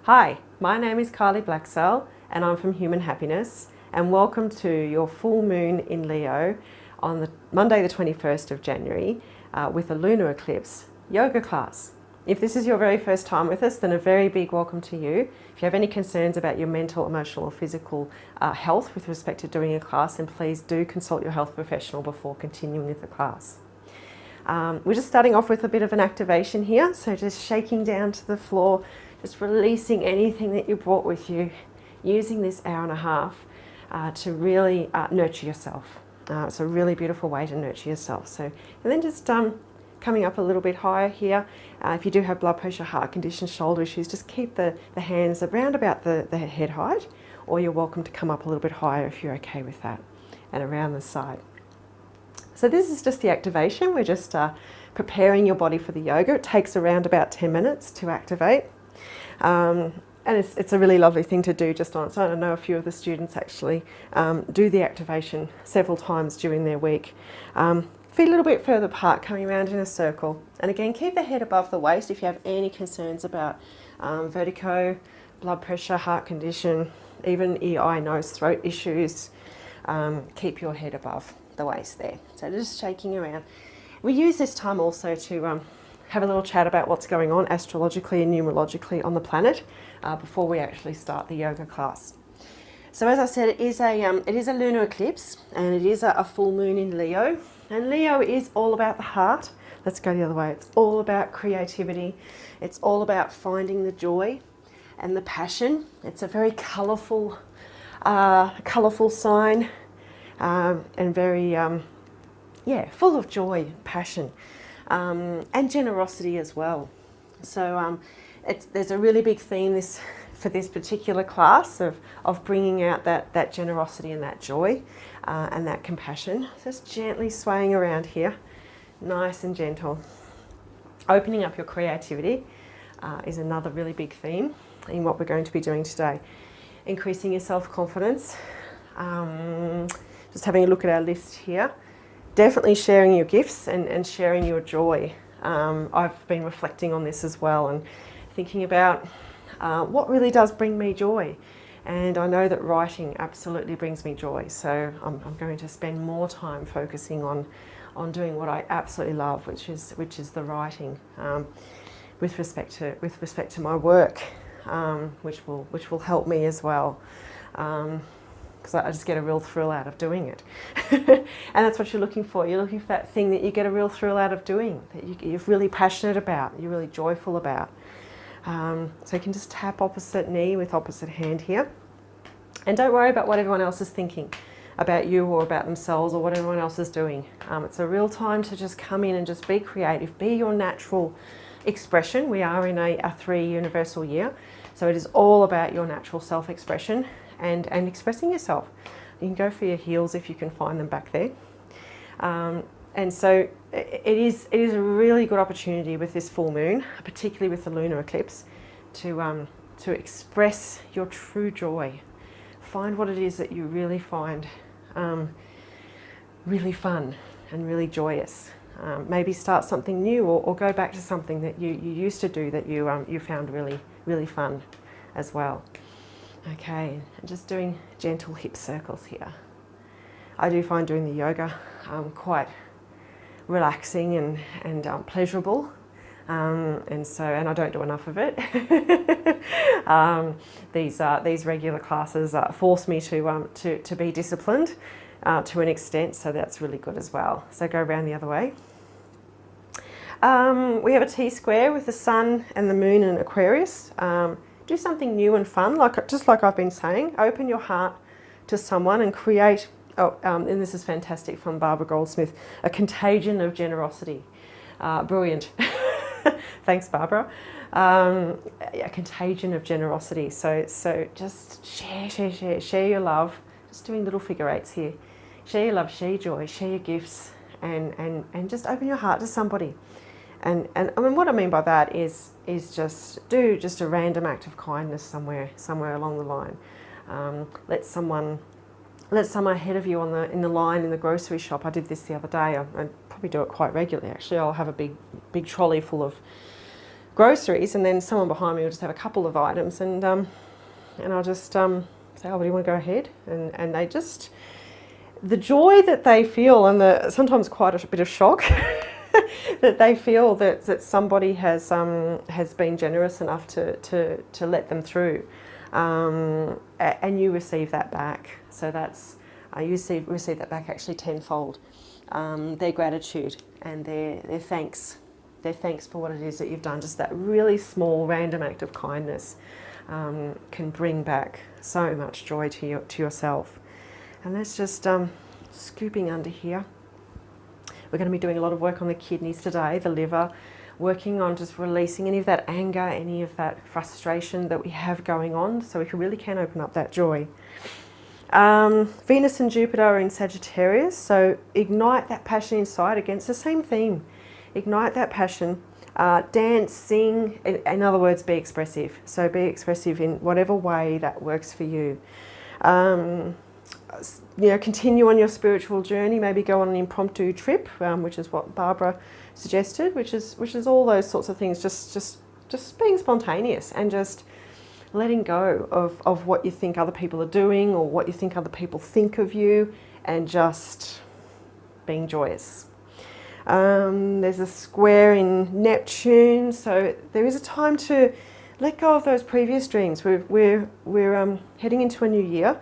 Hi, my name is Kylie Blacksell and I'm from Human Happiness, and welcome to your full moon in Leo on the Monday the 21st of January with a lunar eclipse yoga class. If this is your very first time with us, then a very big welcome to you. If you have any concerns about your mental, emotional or physical health with respect to doing a class, then please do consult your health professional before continuing with the class. We're just starting off with a bit of an activation here, so just shaking down to the floor, just releasing anything that you brought with you, using this hour and a half to really nurture yourself. It's a really beautiful way to nurture yourself. So, and then just coming up a little bit higher here. If you do have blood pressure, heart conditions, shoulder issues, just keep the hands around about the head height, or you're welcome to come up a little bit higher if you're okay with that, and around the side. So this is just the activation. We're just preparing your body for the yoga. It takes around about 10 minutes to activate. And it's a really lovely thing to do just on its own. I know a few of the students actually do the activation several times during their week. Feet a little bit further apart, coming around in a circle. And again, keep the head above the waist if you have any concerns about vertigo, blood pressure, heart condition, even ear, eye, nose, throat issues. Keep your head above the waist there. So just shaking around. We use this time also to have a little chat about what's going on astrologically and numerologically on the planet before we actually start the yoga class. So as I said, it is a lunar eclipse, and it is a full moon in Leo. And Leo is all about the heart. Let's go the other way. It's all about creativity. It's all about finding the joy and the passion. It's a very colourful sign, and very full of joy, passion. And generosity as well. So there's a really big theme for this particular class of bringing out that generosity and that joy and that compassion. Just gently swaying around here, nice and gentle. Opening up your creativity is another really big theme in what we're going to be doing today. Increasing your self-confidence. Just having a look at our list here. Definitely sharing your gifts and sharing your joy. I've been reflecting on this as well and thinking about what really does bring me joy. And I know that writing absolutely brings me joy. So I'm going to spend more time focusing on doing what I absolutely love, which is the writing, with respect to my work, which will help me as well. Because I just get a real thrill out of doing it. And that's what you're looking for. You're looking for that thing that you get a real thrill out of doing, that you're really passionate about, you're really joyful about. So you can just tap opposite knee with opposite hand here. And don't worry about what everyone else is thinking about you or about themselves or what everyone else is doing. It's a real time to just come in and just be creative, be your natural expression. We are in a 3 universal year, so it is all about your natural self-expression. And expressing yourself. You can go for your heels if you can find them back there. And so it is a really good opportunity with this full moon, particularly with the lunar eclipse, to express your true joy. Find what it is that you really find really fun and really joyous. Maybe start something new, or go back to something that you used to do that you found really, really fun as well. Okay, and just doing gentle hip circles here. I do find doing the yoga quite relaxing and pleasurable, and I don't do enough of it. These regular classes force me to be disciplined to an extent, so that's really good as well. So go around the other way. We have a T-square with the sun and the moon and Aquarius. Do something new and fun, just like I've been saying. Open your heart to someone and create, and this is fantastic from Barbara Goldsmith, a contagion of generosity. Brilliant. Thanks, Barbara. A contagion of generosity. So just share your love. Just doing little figure eights here. Share your love, share your joy, share your gifts, and just open your heart to somebody. And I mean, what I mean by that is just do just a random act of kindness somewhere along the line. Let someone ahead of you in the line in the grocery shop. I did this the other day. I probably do it quite regularly actually. I'll have a big trolley full of groceries, and then someone behind me will just have a couple of items, and I'll just say, oh, well, do you want to go ahead? And they just, the joy that they feel, and the sometimes quite a bit of shock that they feel that somebody has been generous enough to let them through, and you receive that back. So that's you receive that back actually tenfold. Their gratitude and their thanks. Their thanks for what it is that you've done. Just that really small random act of kindness can bring back so much joy to yourself. And that's just scooping under here. We're going to be doing a lot of work on the kidneys today, the liver, working on just releasing any of that anger, any of that frustration that we have going on, so we really can open up that joy. Venus and Jupiter are in Sagittarius, so ignite that passion inside against the same theme. Ignite that passion, dance, sing, in other words, be expressive. So be expressive in whatever way that works for you. Continue on your spiritual journey, maybe go on an impromptu trip, which is what Barbara suggested, which is all those sorts of things, just being spontaneous and just letting go of what you think other people are doing or what you think other people think of you, and just being joyous. There's a square in Neptune, so there is a time to let go of those previous dreams. We're heading into a new year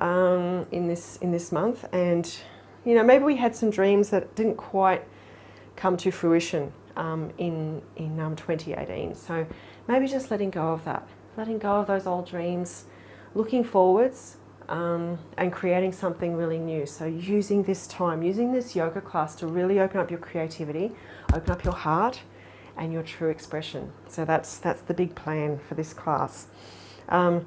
in this month, and maybe we had some dreams that didn't quite come to fruition in 2018. So maybe just letting go of that, letting go of those old dreams, looking forwards. And creating something really new. So using this time, using this yoga class to really open up your creativity, open up your heart and your true expression. So that's the big plan for this class. And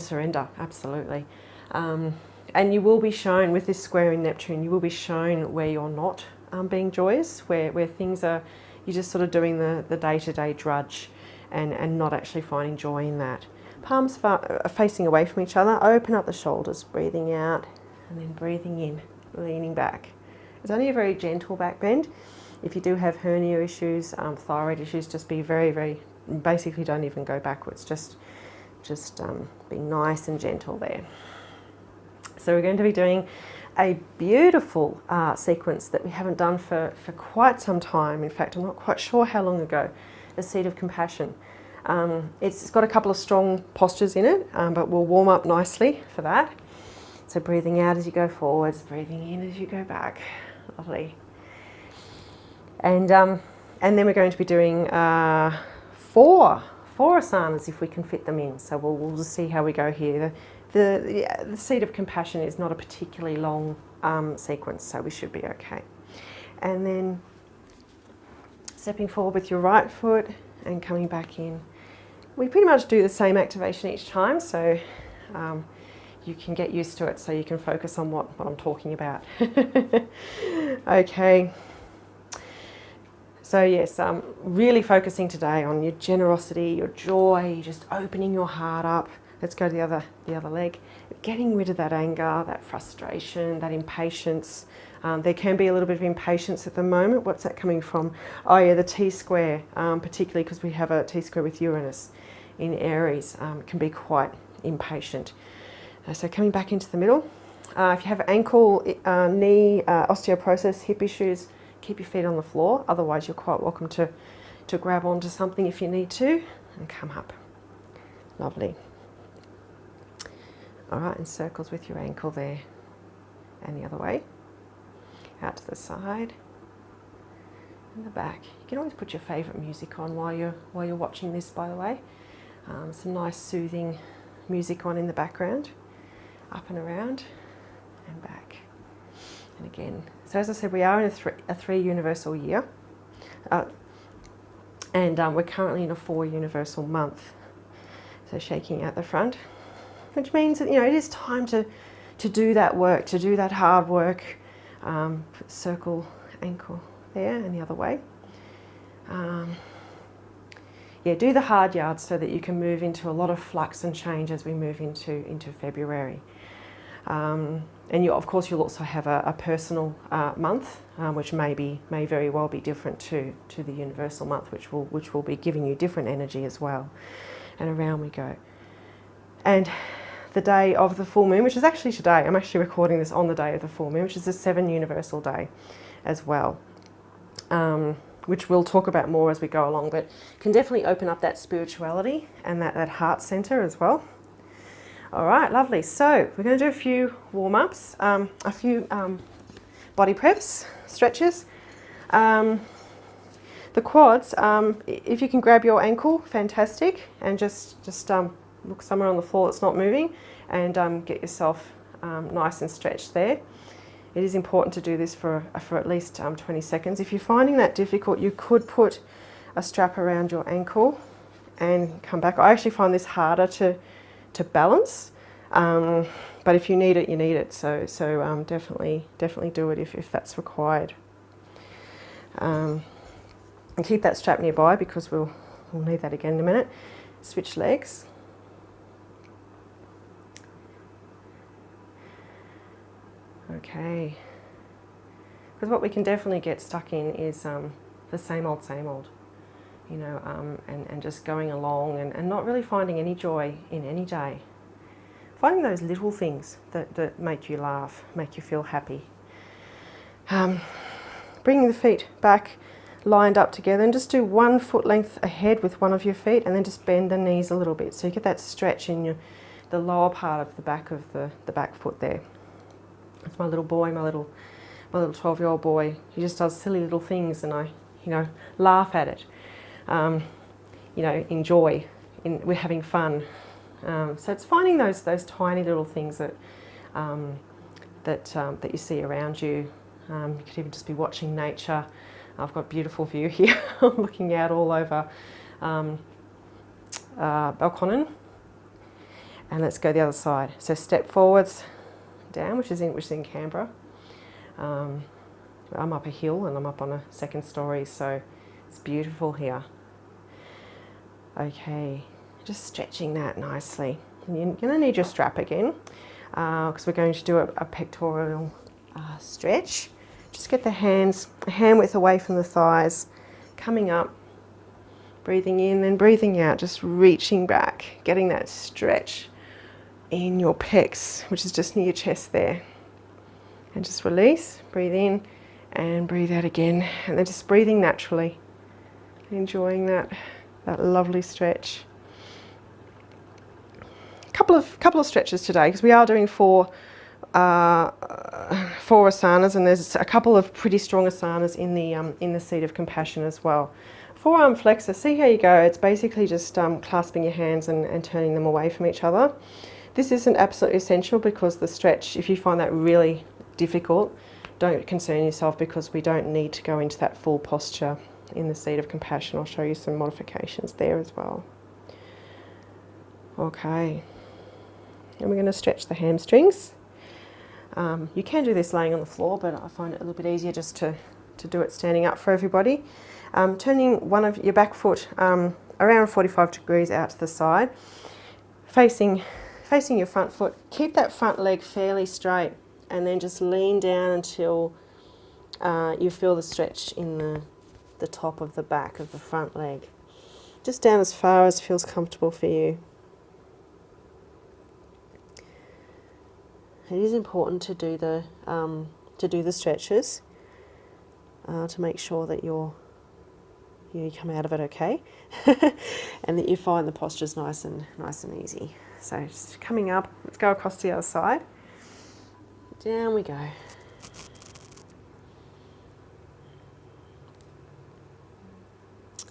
surrender, absolutely. And you will be shown, with this square in Neptune, you will be shown where you're not being joyous, where things are, you're just sort of doing the day-to-day drudge and not actually finding joy in that. Palms facing away from each other. Open up the shoulders, breathing out, and then breathing in, leaning back. It's only a very gentle back bend. If you do have hernia issues, thyroid issues, just be very, very, basically don't even go backwards. Just be nice and gentle there. So we're going to be doing a beautiful sequence that we haven't done for quite some time. In fact, I'm not quite sure how long ago. The Seat of Compassion. It's got a couple of strong postures in it, but we'll warm up nicely for that. So breathing out as you go forwards, breathing in as you go back. Lovely. And then we're going to be doing four asanas if we can fit them in. So we'll just see how we go here. The Seat of Compassion is not a particularly long sequence, so we should be okay. And then stepping forward with your right foot and coming back in. We pretty much do the same activation each time, so you can get used to it, so you can focus on what I'm talking about. Okay. So yes, really focusing today on your generosity, your joy, just opening your heart up. Let's go to the other leg. Getting rid of that anger, that frustration, that impatience. There can be a little bit of impatience at the moment. What's that coming from? Oh yeah, the T-square, particularly because we have a T-square with Uranus in Aries, can be quite impatient. So coming back into the middle. If you have ankle, knee, osteoporosis, hip issues, keep your feet on the floor. Otherwise, you're quite welcome to grab onto something if you need to and come up. Lovely. All right, and circles with your ankle there and the other way. Out to the side and the back. You can always put your favourite music on while you're watching this, by the way. Some nice soothing music on in the background. Up and around and back. And again. So as I said, we are in a three universal year. And we're currently in a 4 universal month. So shaking out the front. Which means that, it is time to do that work, to do that hard work. Circle ankle there and the other way. Do the hard yards so that you can move into a lot of flux and change as we move into February. And you, of course, you'll also have a personal month, which may very well be different to the universal month, which will be giving you different energy as well. And around we go. And the day of the full moon, which is actually today, I'm actually recording this on the day of the full moon, which is the 7 universal day as well, which we'll talk about more as we go along, but can definitely open up that spirituality and that heart center as well. All right, lovely. So we're going to do a few warm-ups, a few body preps, stretches. The quads, if you can grab your ankle, fantastic, and just look somewhere on the floor that's not moving and get yourself nice and stretched there. It is important to do this for at least 20 seconds. If you're finding that difficult, you could put a strap around your ankle and come back. I actually find this harder to balance, but if you need it, you need it. So definitely do it if that's required. And keep that strap nearby because we'll need that again in a minute. Switch legs. Okay. Because what we can definitely get stuck in is the same old, you know, and just going along and not really finding any joy in any day. Finding those little things that make you laugh, make you feel happy. Bringing the feet back, lined up together, and just do 1 foot length ahead with one of your feet, and then just bend the knees a little bit so you get that stretch in the lower part of the back of the back foot there. It's my little boy, my little 12-year-old boy. He just does silly little things, and I, you know, laugh at it. You know, enjoy. We're having fun. So it's finding those tiny little things that you see around you. You could even just be watching nature. I've got a beautiful view here. I'm looking out all over Belconnen. And let's go the other side. So step forwards, down, which is in Canberra. I'm up a hill and I'm up on a 2nd story, so it's beautiful here. Okay, just stretching that nicely. And you're going to need your strap again because we're going to do a pectoral stretch. Just get the hands, hand width away from the thighs, coming up, breathing in, then breathing out, just reaching back, getting that stretch in your pecs, which is just near your chest there. And just release, breathe in and breathe out again. And then just breathing naturally, enjoying that lovely stretch. Couple of stretches today because we are doing 4 asanas, and there's a couple of pretty strong asanas in the seat of compassion as well. Forearm flexor, see how you go. It's basically just clasping your hands and turning them away from each other. This isn't absolutely essential because the stretch, if you find that really difficult, don't concern yourself because we don't need to go into that full posture in the seat of compassion. I'll show you some modifications there as well. Okay, and we're going to stretch the hamstrings. You can do this laying on the floor, but I find it a little bit easier just to do it standing up for everybody. Turning one of your back foot around 45 degrees out to the side, facing your front foot. Keep that front leg fairly straight and then just lean down until you feel the stretch in the top of the back of the front leg. Just down as far as feels comfortable for you. It is important to do the stretches to make sure that you come out of it okay, and that you find the postures nice and easy. So just coming up, let's go across to the other side. Down we go.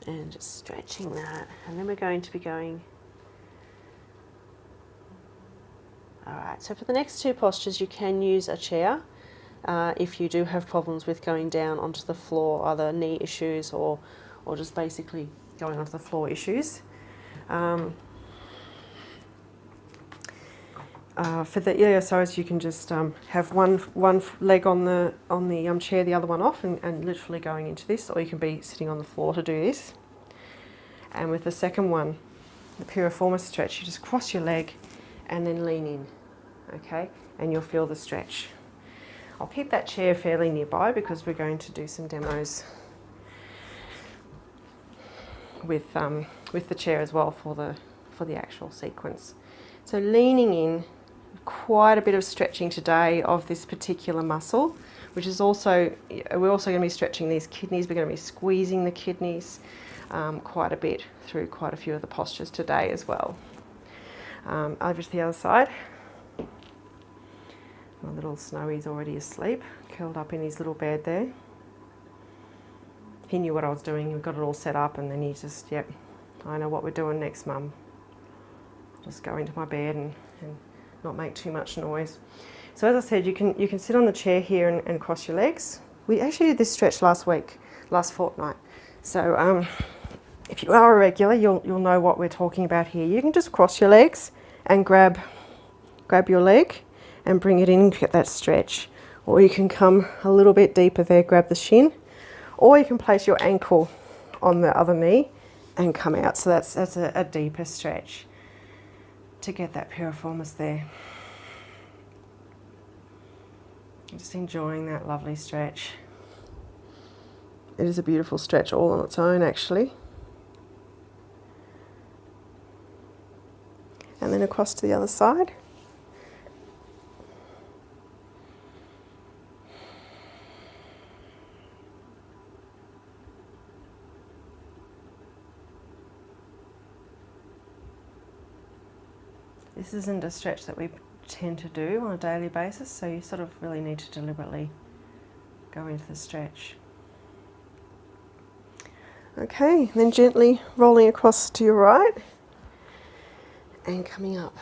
And just stretching that, and then we're going to be going. Alright, so for the next 2 postures you can use a chair if you do have problems with going down onto the floor, either knee issues or just basically going onto the floor issues. For the asanas, you can just have one leg on the chair, the other one off, and literally going into this, or you can be sitting on the floor to do this. And with the second one, the piriformis stretch, you just cross your leg and then lean in. okay, and you'll feel the stretch. I'll keep that chair fairly nearby because we're going to do some demos with the chair as well for the actual sequence. So leaning in, quite a bit of stretching today of this particular muscle, which is also, we're also going to be stretching these kidneys. We're going to be squeezing the kidneys quite a bit through quite a few of the postures today as well. Over to the other side. My little Snowy's already asleep, curled up in his little bed there. He knew what I was doing. We got it all set up, and then he just, yep, I know what we're doing next, Mum. Just go into my bed and not make too much noise. So as I said, you can sit on the chair here and cross your legs. We actually did this stretch last fortnight. So if you are a regular, you'll know what we're talking about here. You can just cross your legs and grab your leg and bring it in and get that stretch. Or you can come a little bit deeper there, grab the shin, or you can place your ankle on the other knee and come out. So that's a deeper stretch to get that piriformis there. Just enjoying that lovely stretch. It is a beautiful stretch all on its own, actually. And then across to the other side. This isn't a stretch that we tend to do on a daily basis, so you sort of really need to deliberately go into the stretch. Okay, then gently rolling across to your right and coming up.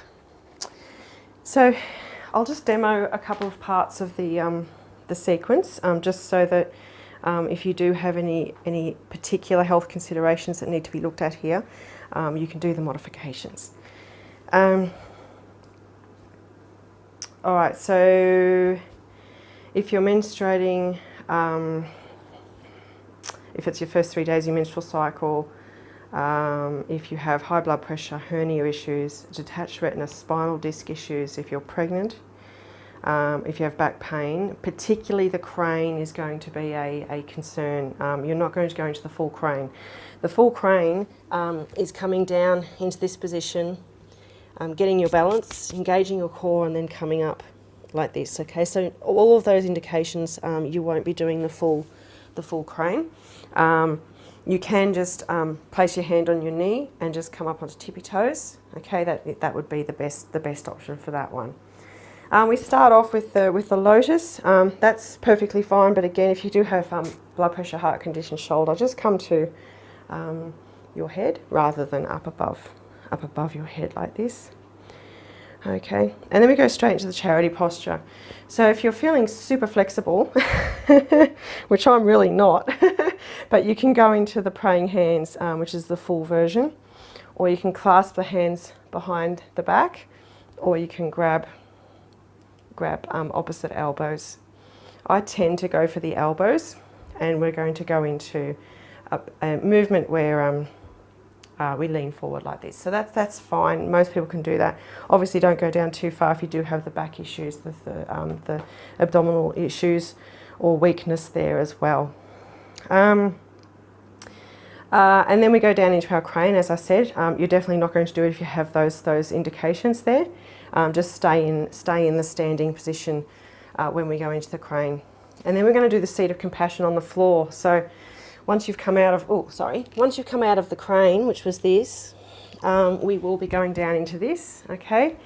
So I'll just demo a couple of parts of the sequence, just so that if you do have any particular health considerations that need to be looked at here, you can do the modifications. All right, so if you're menstruating, if it's your first 3 days of your menstrual cycle, if you have high blood pressure, hernia issues, detached retina, spinal disc issues, if you're pregnant, if you have back pain, particularly the crane is going to be a concern. You're not going to go into the full crane. The full crane is coming down into this position, getting your balance, engaging your core, and then coming up like this. Okay, so all of those indications, you won't be doing the full crane. You can just place your hand on your knee and just come up onto tippy toes. Okay, that would be the best option for that one. We start off with the lotus. That's perfectly fine, but again, if you do have blood pressure, heart condition, shoulder, just come to your head rather than up above your head like this. Okay, and then we go straight into the charity posture. So if you're feeling super flexible, which I'm really not, but you can go into the praying hands, which is the full version, or you can clasp the hands behind the back, or you can grab opposite elbows. I tend to go for the elbows, and we're going to go into a movement where we lean forward like this. So that's fine. Most people can do that. Obviously, don't go down too far if you do have the back issues, the abdominal issues, or weakness there as well. And then we go down into our crane. As I said, you're definitely not going to do it if you have those indications there. Just stay in the standing position when we go into the crane. And then we're going to do the seat of compassion on the floor. So once you've come out of the crane, which was this, we will be going down into this, okay,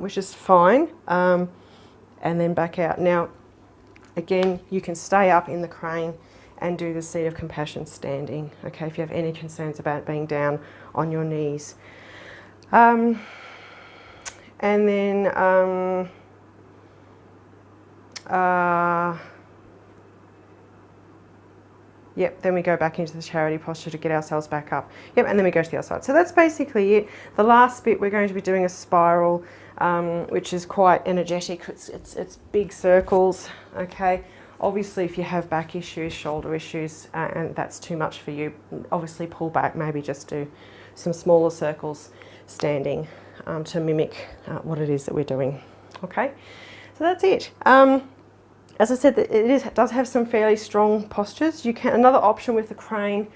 which is fine, and then back out. Now, again, you can stay up in the crane and do the seat of compassion standing, okay, if you have any concerns about being down on your knees. And then yep, then we go back into the charity posture to get ourselves back up. Yep, and then we go to the other side. So that's basically it. The last bit, we're going to be doing a spiral, which is quite energetic. It's big circles, okay? Obviously, if you have back issues, shoulder issues, and that's too much for you, obviously pull back, maybe just do some smaller circles standing to mimic what it is that we're doing. Okay, so that's it. As I said, it does have some fairly strong postures. Another option with the crane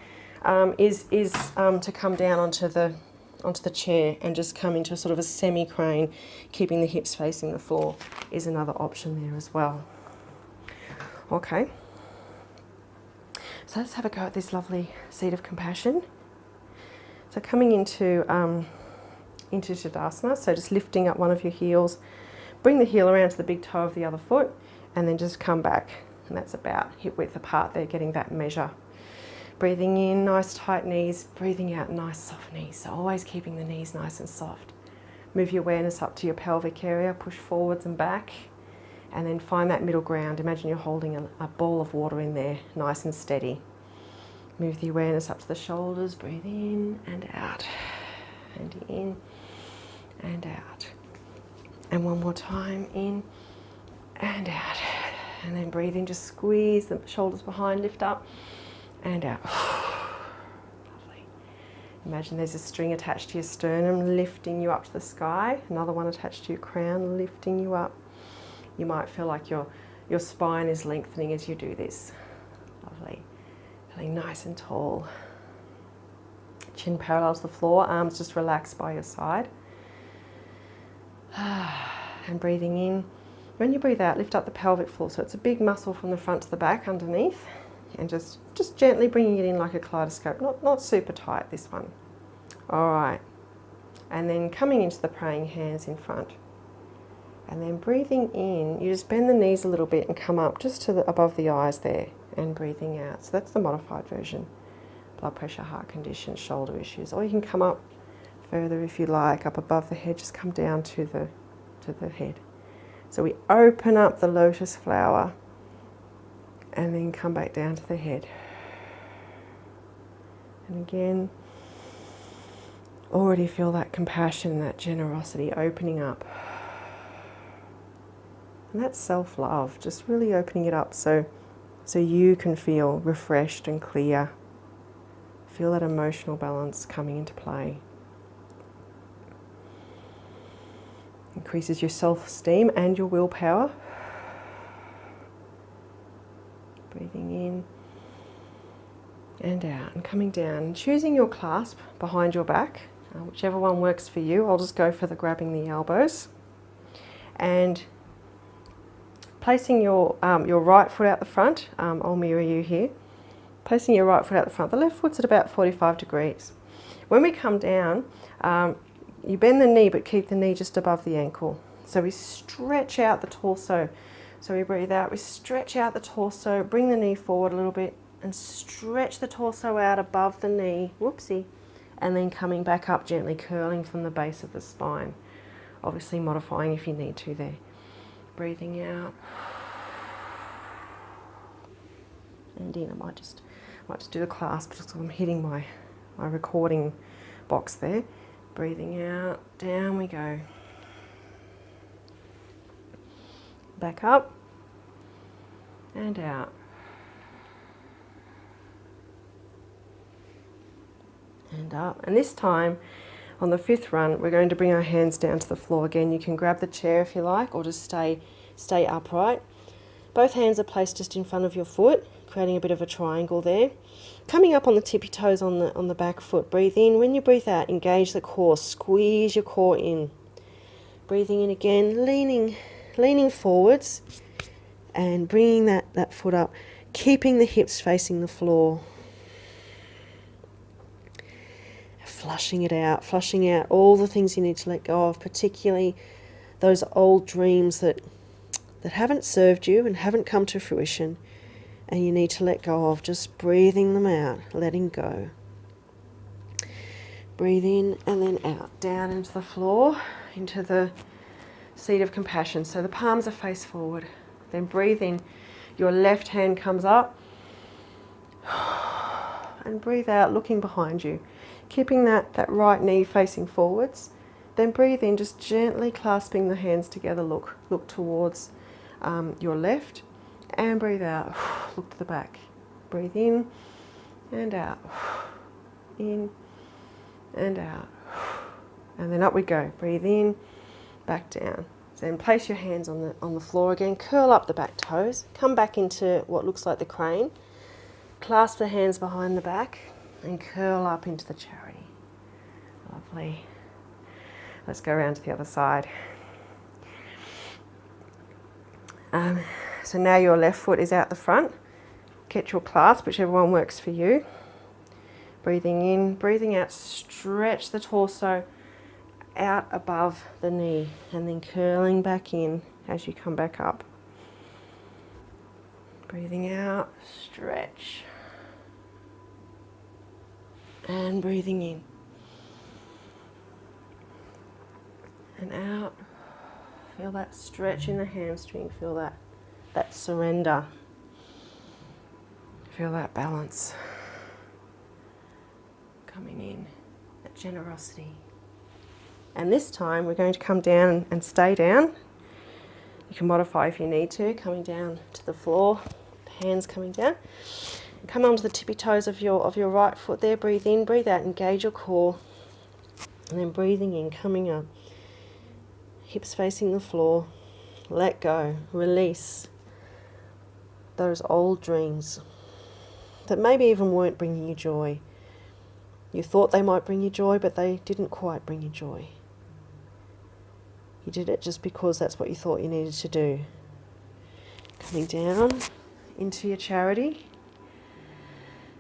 is to come down onto the chair and just come into sort of a semi-crane, keeping the hips facing the floor is another option there as well. Okay, so let's have a go at this lovely seat of compassion. So coming into Tadasana, so just lifting up one of your heels, bring the heel around to the big toe of the other foot, and then just come back, and that's about hip width apart there, getting that measure. Breathing in, nice tight knees, breathing out, nice soft knees. So always keeping the knees nice and soft. Move your awareness up to your pelvic area, push forwards and back, and then find that middle ground. Imagine you're holding a ball of water in there, nice and steady. Move the awareness up to the shoulders, breathe in and out, and in and out. And one more time, in and out. And then breathe in, just squeeze the shoulders behind, lift up and out. Lovely. Imagine there's a string attached to your sternum, lifting you up to the sky. Another one attached to your crown, lifting you up. You might feel like your spine is lengthening as you do this. Lovely. Feeling nice and tall. Chin parallel to the floor, arms just relaxed by your side. And breathing in. When you breathe out, lift up the pelvic floor. So it's a big muscle from the front to the back underneath. And just gently bringing it in like a kaleidoscope. Not super tight, this one. All right. And then coming into the praying hands in front. And then breathing in, you just bend the knees a little bit and come up just to above the eyes there. And breathing out. So that's the modified version. Blood pressure, heart condition, shoulder issues. Or you can come up further if you like, up above the head. Just come down to the head. So we open up the lotus flower and then come back down to the head. And again, already feel that compassion, that generosity opening up. And that's self-love, just really opening it up so you can feel refreshed and clear. Feel that emotional balance coming into play. Increases your self-esteem and your willpower. Breathing in and out and coming down. Choosing your clasp behind your back, whichever one works for you. I'll just go for the grabbing the elbows. And placing your right foot out the front. I'll mirror you here. Placing your right foot out the front. The left foot's at about 45 degrees. When we come down, you bend the knee, but keep the knee just above the ankle. So we stretch out the torso. So we breathe out, we stretch out the torso, bring the knee forward a little bit, and stretch the torso out above the knee. Whoopsie. And then coming back up gently, curling from the base of the spine. Obviously modifying if you need to there. Breathing out. And in. I might just do the clasp because I'm hitting my recording box there. Breathing out, down we go. Back up and out. And up. And this time, on the fifth run, we're going to bring our hands down to the floor again. You can grab the chair if you like, or just stay upright. Both hands are placed just in front of your foot, creating a bit of a triangle there. Coming up on the tippy toes on the back foot. Breathe in. When you breathe out, engage the core. Squeeze your core in. Breathing in again, leaning forwards and bringing that foot up, keeping the hips facing the floor. Flushing out all the things you need to let go of, particularly those old dreams that haven't served you and haven't come to fruition. And you need to let go of, just breathing them out, letting go. Breathe in and then out, down into the floor, into the seat of compassion. So the palms are face forward. Then breathe in, your left hand comes up. And breathe out, looking behind you. Keeping that right knee facing forwards. Then breathe in, just gently clasping the hands together, look towards your left. And breathe out, look to the back. Breathe in and out. In and out. And then up we go. Breathe in, back down. So then place your hands on the floor again, curl up the back toes, come back into what looks like the crane, clasp the hands behind the back and curl up into the charity. Lovely. Let's go around to the other side. So now your left foot is out the front. Get your clasp, whichever one works for you. Breathing in, breathing out, stretch the torso out above the knee and then curling back in as you come back up. Breathing out, stretch. And breathing in. And out. Feel that stretch in the hamstring, feel that surrender. Feel that balance coming in, that generosity. And this time we're going to come down and stay down. You can modify if you need to, coming down to the floor, hands coming down. Come onto the tippy toes of your right foot there, breathe in, breathe out, engage your core. And then breathing in, coming up. Hips facing the floor, let go, release those old dreams that maybe even weren't bringing you joy. You thought they might bring you joy, but they didn't quite bring you joy. You did it just because that's what you thought you needed to do. Coming down into your charity,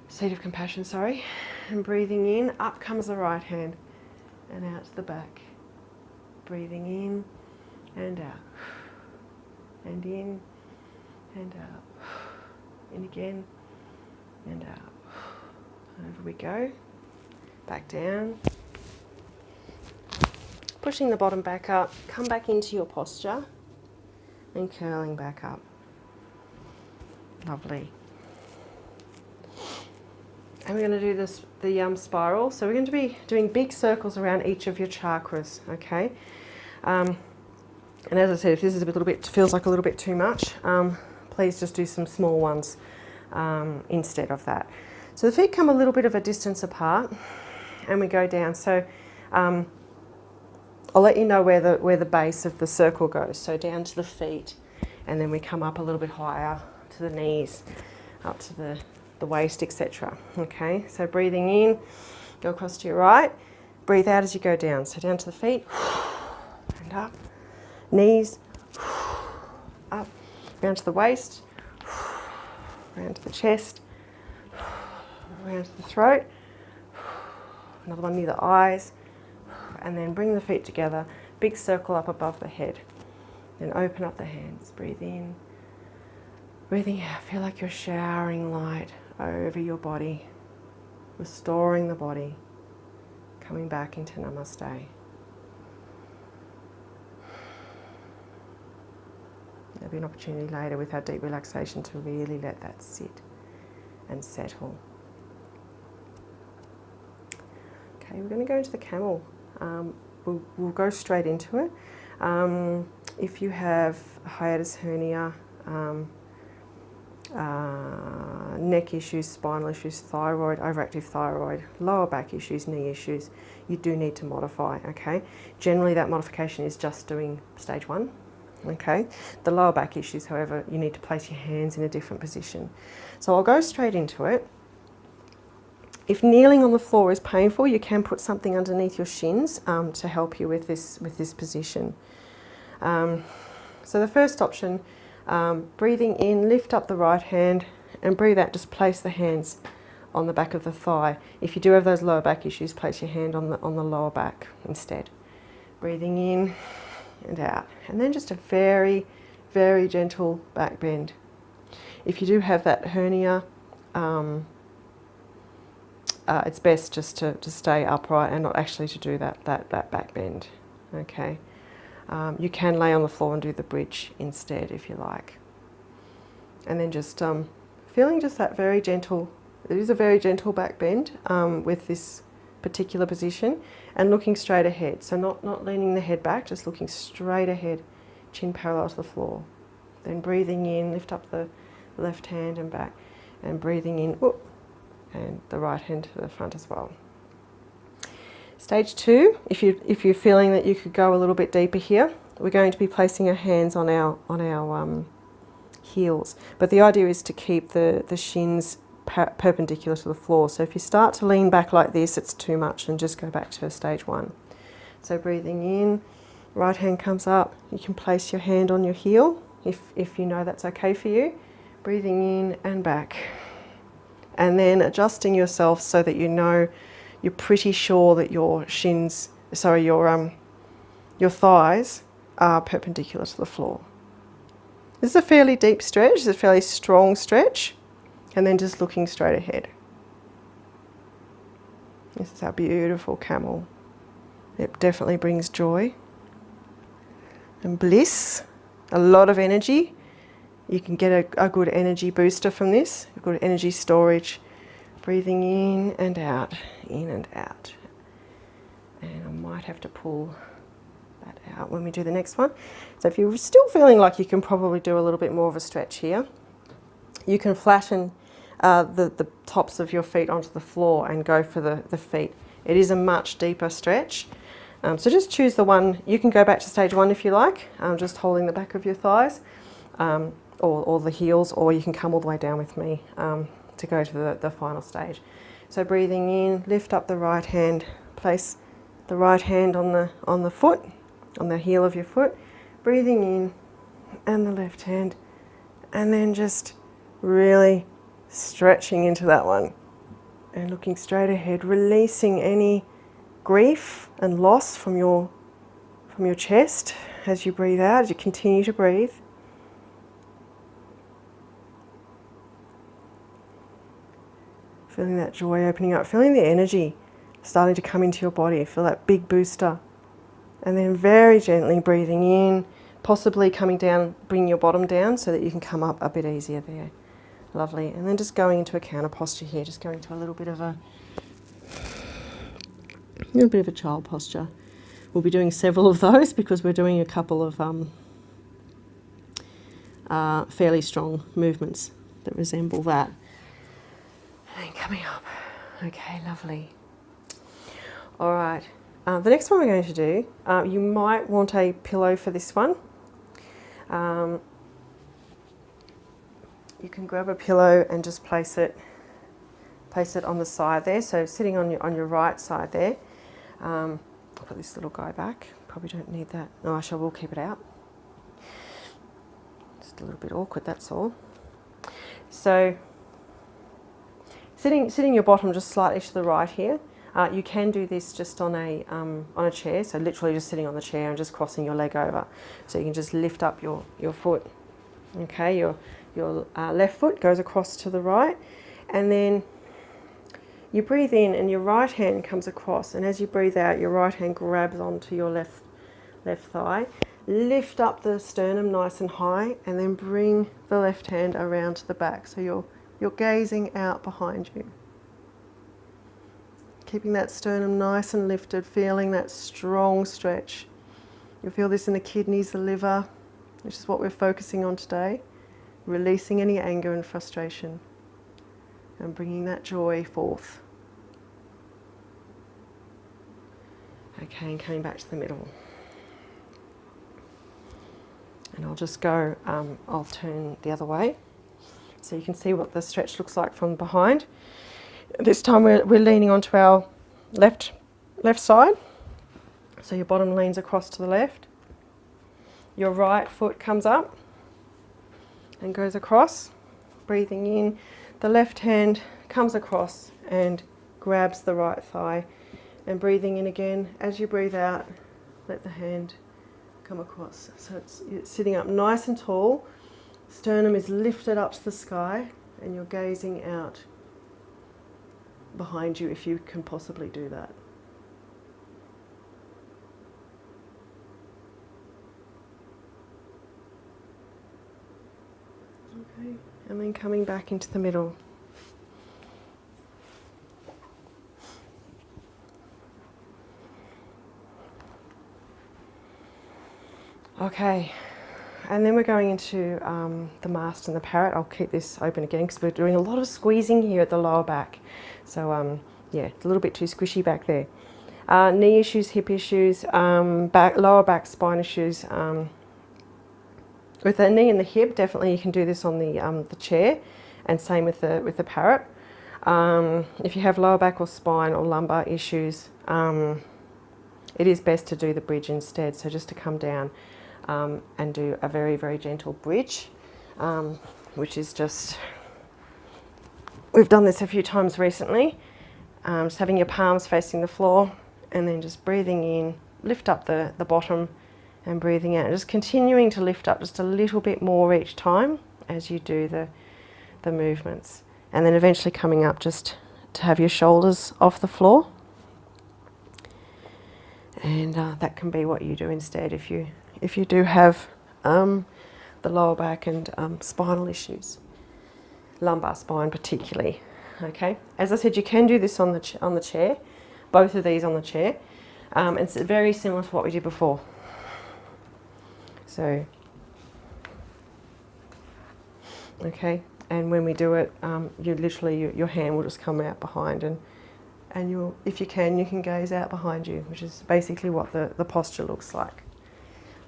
seat of compassion, sorry, and breathing in, up comes the right hand and out to the back. Breathing in and out, and in and out, in again and out. Over we go, back down. Pushing the bottom back up, come back into your posture and curling back up. Lovely. And we're going to do the spiral. So we're going to be doing big circles around each of your chakras, okay? And as I said, if this is feels like a little bit too much, please just do some small ones instead of that. So the feet come a little bit of a distance apart, and we go down. So I'll let you know where the base of the circle goes. So down to the feet, and then we come up a little bit higher to the knees, up to the waist, etc. Okay, so breathing in, go across to your right, breathe out as you go down. So down to the feet, and up, knees, up, round to the waist, round to the chest, round to the throat, another one near the eyes, and then bring the feet together, big circle up above the head. Then open up the hands, breathe in, breathing out, feel like you're showering light over your body, restoring the body, coming back into Namaste. There'll be an opportunity later with our deep relaxation to really let that sit and settle. Okay, we're going to go into the camel. We'll go straight into it. If you have a hiatus hernia, neck issues, spinal issues, thyroid, overactive thyroid, lower back issues, knee issues, you do need to modify, okay? Generally that modification is just doing stage 1, okay? The lower back issues, however, you need to place your hands in a different position. So I'll go straight into it. If kneeling on the floor is painful, you can put something underneath your shins to help you with this position. So the first option, breathing in, lift up the right hand and breathe out, just place the hands on the back of the thigh. If you do have those lower back issues, place your hand on the lower back instead. Breathing in and out. And then just a very, very gentle back bend. If you do have that hernia, it's best just to stay upright and not actually to do that back bend, okay? You can lay on the floor and do the bridge instead if you like. And then just feeling just that very gentle, it is a very gentle back bend with this particular position, and looking straight ahead. So not leaning the head back, just looking straight ahead, chin parallel to the floor. Then breathing in, lift up the left hand and back, and breathing in, whoop, and the right hand to the front as well. Stage 2, if you're feeling that you could go a little bit deeper here, we're going to be placing our hands on our heels. But the idea is to keep the shins perpendicular to the floor. So if you start to lean back like this, it's too much, and just go back to stage 1. So breathing in, right hand comes up. You can place your hand on your heel if you know that's okay for you. Breathing in and back. And then adjusting yourself so that you know you're pretty sure that your thighs are perpendicular to the floor. This is a fairly deep stretch, it's a fairly strong stretch, and then just looking straight ahead. This is our beautiful camel. It definitely brings joy and bliss, a lot of energy. You can get a good energy booster from this, a good energy storage. Breathing in and out, in and out. And I might have to pull that out when we do the next one. So if you're still feeling like you can probably do a little bit more of a stretch here, you can flatten the tops of your feet onto the floor and go for the feet. It is a much deeper stretch. So just choose the one. You can go back to stage 1 if you like, just holding the back of your thighs or the heels, or you can come all the way down with me to go to the final stage. So breathing in, lift up the right hand, place the right hand on the foot, on the heel of your foot, breathing in, and the left hand, and then just really stretching into that one and looking straight ahead, releasing any grief and loss from your chest as you breathe out, as you continue to breathe. Feeling that joy opening up, feeling the energy starting to come into your body, feel that big booster. And then very gently breathing in, possibly coming down, bringing your bottom down so that you can come up a bit easier there. Lovely. And then just going into a counter posture here, just going to a little bit of a child posture. We'll be doing several of those because we're doing a couple of fairly strong movements that resemble that. And coming up. Okay, lovely. All right. The next one we're going to do, you might want a pillow for this one. You can grab a pillow and just place it on the side there. So sitting on your right side there. I'll put this little guy back. Probably don't need that. No, I will keep it out. Just a little bit awkward, that's all. So sitting your bottom just slightly to the right here. You can do this just on a chair, so literally just sitting on the chair and just crossing your leg over. So you can just lift up your foot. Okay, your left foot goes across to the right, and then you breathe in and your right hand comes across, and as you breathe out, your right hand grabs onto your left thigh. Lift up the sternum nice and high, and then bring the left hand around to the back. So you're gazing out behind you. Keeping that sternum nice and lifted, feeling that strong stretch. You'll feel this in the kidneys, the liver, which is what we're focusing on today. Releasing any anger and frustration and bringing that joy forth. Okay, and coming back to the middle. And I'll just go, I'll turn the other way so you can see what the stretch looks like from behind. This time we're leaning onto our left side. So your bottom leans across to the left. Your right foot comes up and goes across. Breathing in, the left hand comes across and grabs the right thigh. And breathing in again, as you breathe out, let the hand come across. So it's sitting up nice and tall. Sternum is lifted up to the sky and you're gazing out behind you if you can possibly do that. Okay, and then coming back into the middle. Okay, and then we're going into the mast and the parrot. I'll keep this open again because we're doing a lot of squeezing here at the lower back. So yeah, it's a little bit too squishy back there. Knee issues, hip issues, lower back, spine issues. With the knee and the hip, definitely you can do this on the chair, and same with the parrot. If you have lower back or spine or lumbar issues, it is best to do the bridge instead. So just to come down and do a very, very gentle bridge, which is just, we've done this a few times recently. Just having your palms facing the floor, and then just breathing in, lift up the bottom, and breathing out. Just continuing to lift up just a little bit more each time as you do the movements. And then eventually coming up just to have your shoulders off the floor. And that can be what you do instead if you do have the lower back and spinal issues, lumbar spine particularly. Okay, as I said, you can do this on the chair, both of these on the chair. It's very similar to what we did before. So, okay, and when we do it, you literally your hand will just come out behind, and you'll, if you can gaze out behind you, which is basically what the posture looks like.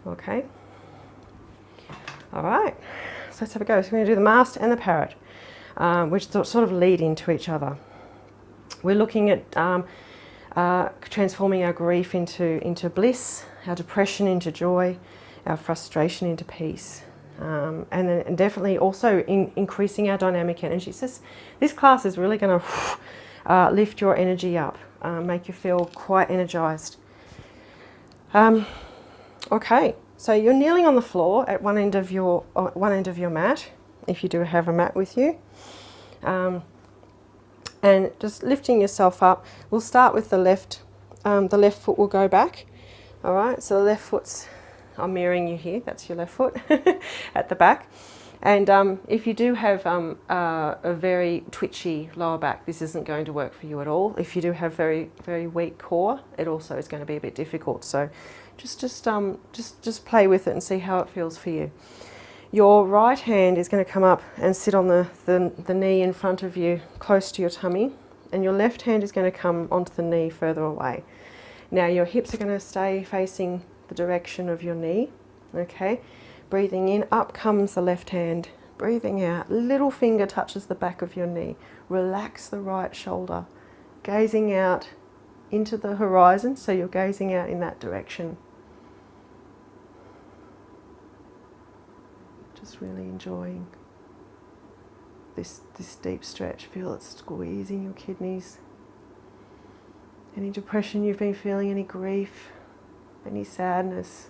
Okay. All right. So let's have a go. So we're going to do the mast and the parrot, which sort of lead into each other. We're looking at transforming our grief into bliss, our depression into joy, our frustration into peace, and then definitely also increasing our dynamic energy. So this class is really going to lift your energy up, make you feel quite energized. Okay, so you're kneeling on the floor at one end of your mat, if you do have a mat with you, and just lifting yourself up. We'll start with the left. The left foot will go back. All right, so the left foot's, I'm mirroring you here, that's your left foot at the back. And if you do have a very twitchy lower back, this isn't going to work for you at all. If you do have very, very weak core, it also is going to be a bit difficult. So just play with it and see how it feels for you. Your right hand is going to come up and sit on the knee in front of you, close to your tummy, and your left hand is going to come onto the knee further away. Now your hips are going to stay facing the direction of your knee, okay? Breathing in, up comes the left hand. Breathing out, little finger touches the back of your knee. Relax the right shoulder. Gazing out into the horizon, so you're gazing out in that direction. Just really enjoying this deep stretch. Feel it squeezing your kidneys. Any depression you've been feeling, any grief, any sadness,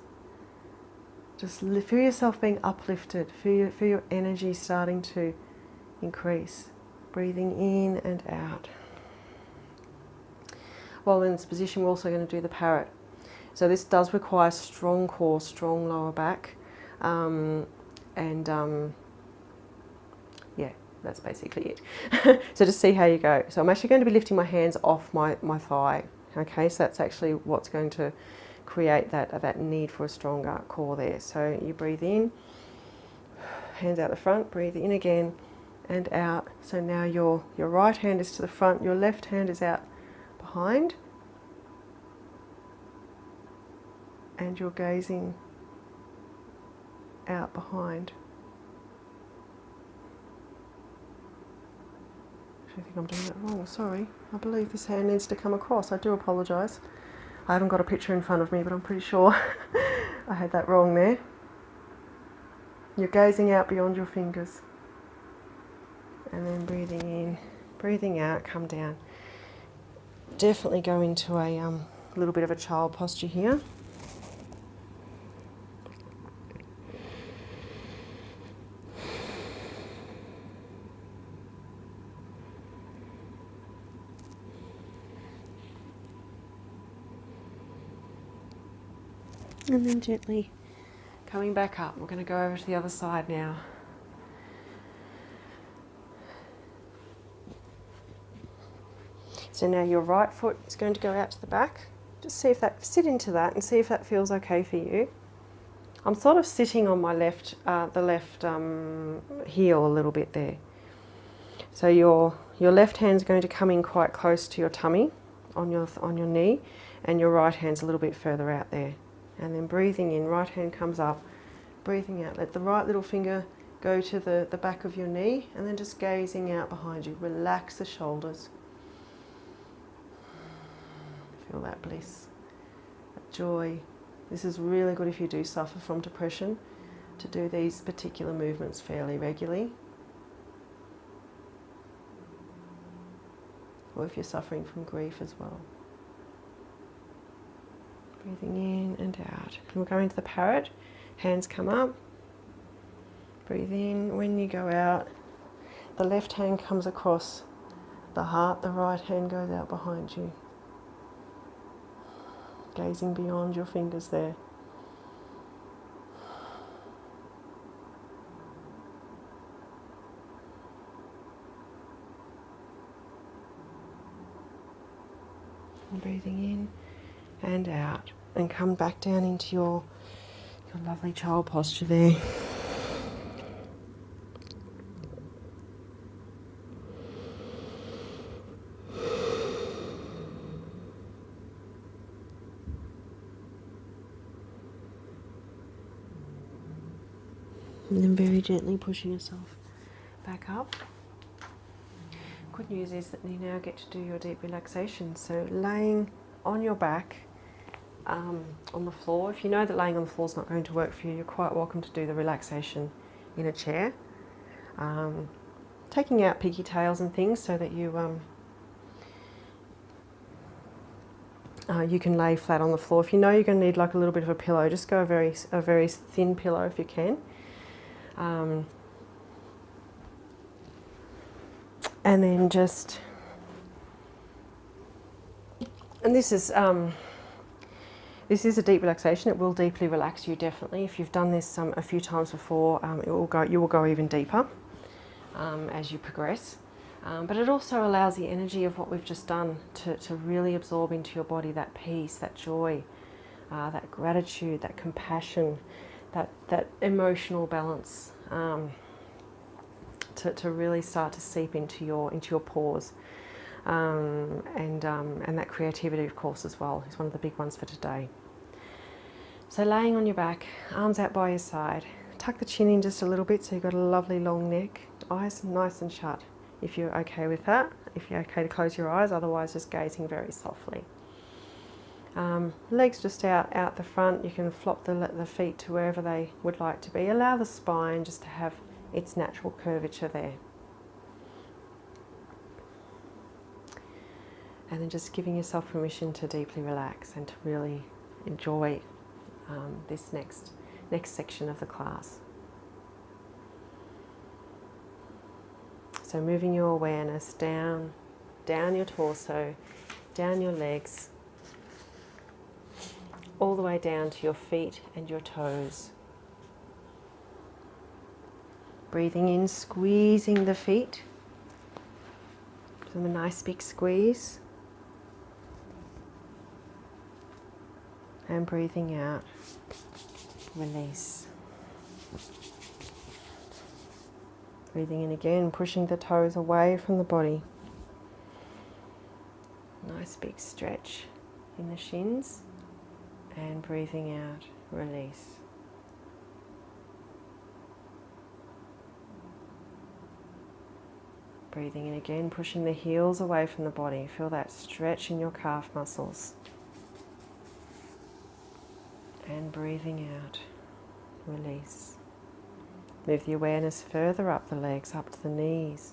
just feel yourself being uplifted, feel your energy starting to increase. Breathing in and out. While in this position, we're also going to do the parrot. So this does require strong core, strong lower back, yeah, that's basically it. So just see how you go. So I'm actually going to be lifting my hands off my thigh. Okay, so that's actually what's going to create that need for a stronger core there. So you breathe in, hands out the front, breathe in again and out. So now your right hand is to the front, your left hand is out behind, and you're gazing out behind. I think I'm doing that wrong, sorry. I believe this hand needs to come across. I do apologise. I haven't got a picture in front of me, but I'm pretty sure I had that wrong there. You're gazing out beyond your fingers. And then breathing in, breathing out, come down. Definitely go into a little bit of a child posture here. And then gently coming back up. We're going to go over to the other side now. So now your right foot is going to go out to the back. Just see if that, sit into that and see if that feels okay for you. I'm sort of sitting on my left, the left heel a little bit there. So your left hand's going to come in quite close to your tummy on your knee, and your right hand's a little bit further out there. And then breathing in, right hand comes up, breathing out. Let the right little finger go to the back of your knee, and then just gazing out behind you. Relax the shoulders. Feel that bliss, that joy. This is really good if you do suffer from depression, to do these particular movements fairly regularly. Or if you're suffering from grief as well. Breathing in and out. And we'll go into the parrot. Hands come up. Breathe in. When you go out, the left hand comes across the heart, the right hand goes out behind you. Gazing beyond your fingers there. And breathing in and out, and come back down into your lovely child posture there. And then very gently pushing yourself back up. Good news is that you now get to do your deep relaxation. So laying on your back on the floor. If you know that laying on the floor is not going to work for you, you're quite welcome to do the relaxation in a chair. Taking out piggy tails and things so that you you can lay flat on the floor. If you know you're going to need like a little bit of a pillow, just go a very thin pillow if you can. And then just, and this is a deep relaxation. It will deeply relax you, definitely. If you've done this a few times before, you will go even deeper as you progress. But it also allows the energy of what we've just done to really absorb into your body, that peace, that joy, that gratitude, that compassion, that emotional balance, to really start to seep into your pores, and that creativity, of course, as well, is one of the big ones for today. So laying on your back, arms out by your side, tuck the chin in just a little bit so you've got a lovely long neck, eyes nice and shut if you're okay with that, if you're okay to close your eyes, otherwise just gazing very softly. Legs just out the front. You can flop the feet to wherever they would like to be. Allow the spine just to have its natural curvature there. And then just giving yourself permission to deeply relax and to really enjoy this next section of the class. So moving your awareness down your torso, down your legs, all the way down to your feet and your toes. Breathing in, squeezing the feet. Give them a nice big squeeze. And breathing out, release. Breathing in again, pushing the toes away from the body. Nice big stretch in the shins. And breathing out, release. Breathing in again, pushing the heels away from the body. Feel that stretch in your calf muscles. And breathing out, release. Move the awareness further up the legs, up to the knees.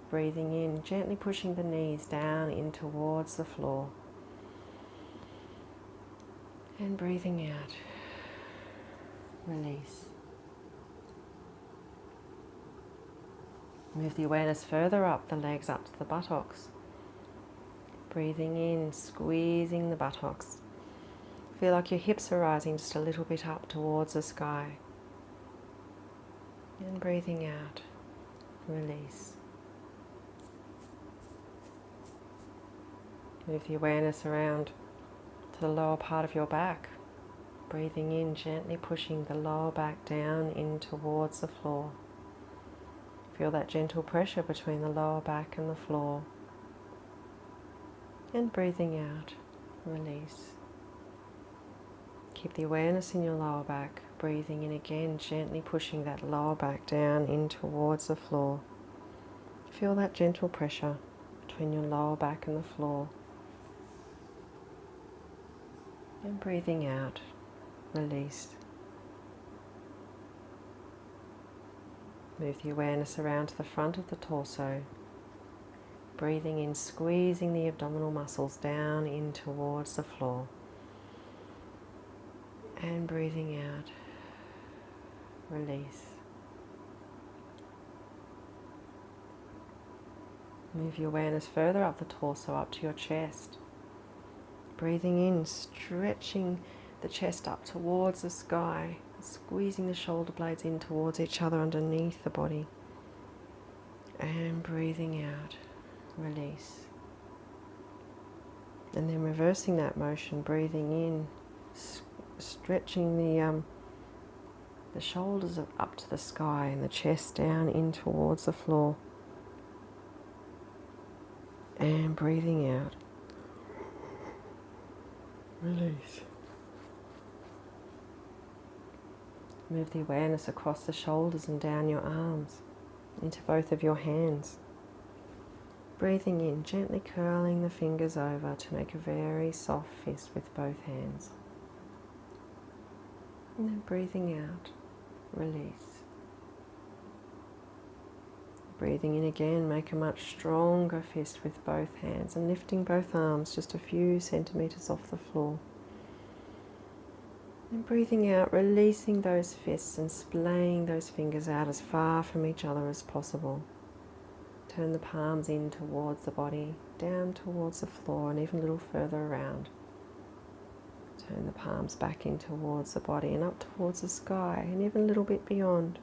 Breathing in, gently pushing the knees down in towards the floor. And breathing out, release. Move the awareness further up the legs, up to the buttocks. Breathing in, squeezing the buttocks. Feel like your hips are rising just a little bit up towards the sky. And breathing out, release. Move the awareness around to the lower part of your back. Breathing in, gently pushing the lower back down in towards the floor. Feel that gentle pressure between the lower back and the floor. And breathing out, release. Keep the awareness in your lower back, breathing in again, gently pushing that lower back down in towards the floor. Feel that gentle pressure between your lower back and the floor. And breathing out, release. Move the awareness around to the front of the torso. Breathing in, squeezing the abdominal muscles down in towards the floor. And breathing out, release. Move your awareness further up the torso, up to your chest. Breathing in, stretching the chest up towards the sky, squeezing the shoulder blades in towards each other underneath the body. And breathing out, release. And then reversing that motion, breathing in, stretching the shoulders up to the sky and the chest down in towards the floor. And breathing out, release. Move the awareness across the shoulders and down your arms into both of your hands. Breathing in, gently curling the fingers over to make a very soft fist with both hands. And then breathing out, release. Breathing in again, make a much stronger fist with both hands and lifting both arms just a few centimeters off the floor. And breathing out, releasing those fists and splaying those fingers out as far from each other as possible. Turn the palms in towards the body, down towards the floor and even a little further around. Turn the palms back in towards the body and up towards the sky and even a little bit beyond.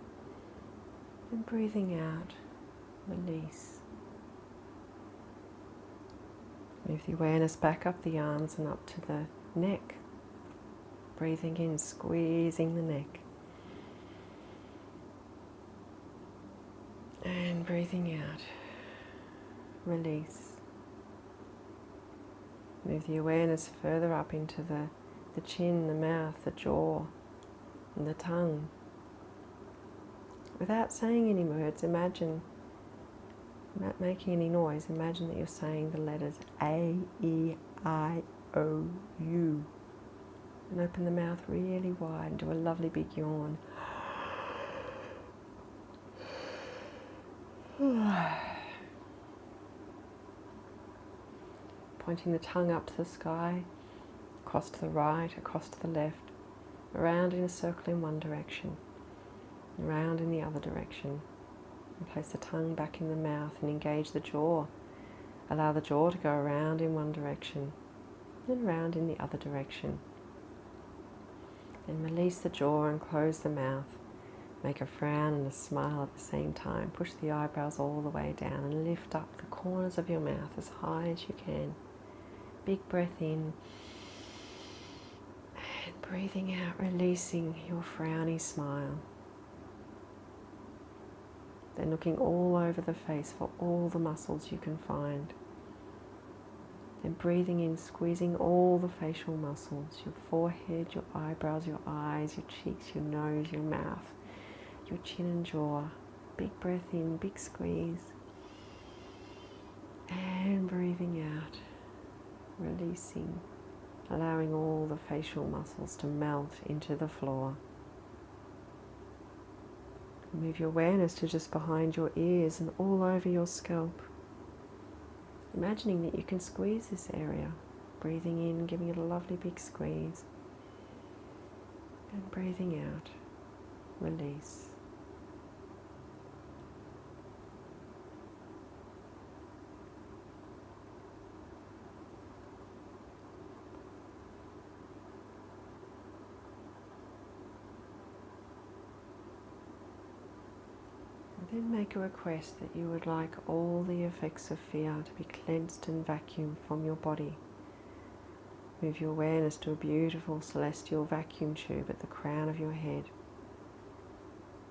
And breathing out, release. Move the awareness back up the arms and up to the neck. Breathing in, squeezing the neck. And breathing out, release. Move the awareness further up into the chin, the mouth, the jaw, and the tongue. Without saying any words, imagine, without making any noise, imagine that you're saying the letters A, E, I, O, U. And open the mouth really wide and do a lovely big yawn. Pointing the tongue up to the sky, across to the right, across to the left, around in a circle in one direction, around in the other direction. And place the tongue back in the mouth and engage the jaw. Allow the jaw to go around in one direction, then around in the other direction. Then release the jaw and close the mouth. Make a frown and a smile at the same time. Push the eyebrows all the way down and lift up the corners of your mouth as high as you can. Big breath in. And breathing out, releasing your frowny smile. Then looking all over the face for all the muscles you can find. Then breathing in, squeezing all the facial muscles, your forehead, your eyebrows, your eyes, your cheeks, your nose, your mouth, your chin and jaw. Big breath in, big squeeze. And breathing out, releasing, allowing all the facial muscles to melt into the floor. Move your awareness to just behind your ears and all over your scalp. Imagining that you can squeeze this area. Breathing in, giving it a lovely big squeeze. And breathing out, release. Then make a request that you would like all the effects of fear to be cleansed and vacuumed from your body. Move your awareness to a beautiful celestial vacuum tube at the crown of your head.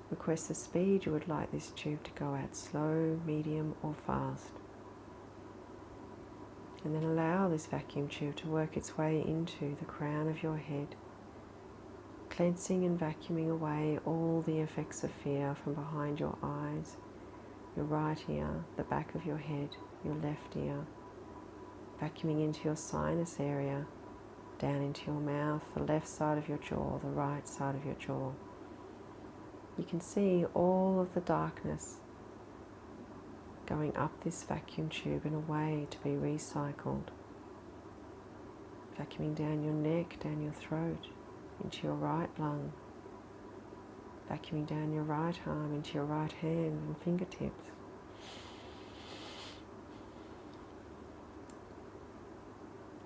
Request the speed you would like this tube to go at, slow, medium or fast. And then allow this vacuum tube to work its way into the crown of your head, cleansing and vacuuming away all the effects of fear from behind your eyes, your right ear, the back of your head, your left ear, vacuuming into your sinus area, down into your mouth, the left side of your jaw, the right side of your jaw. You can see all of the darkness going up this vacuum tube and away to be recycled. Vacuuming down your neck, down your throat, into your right lung. Vacuuming down your right arm, into your right hand and fingertips.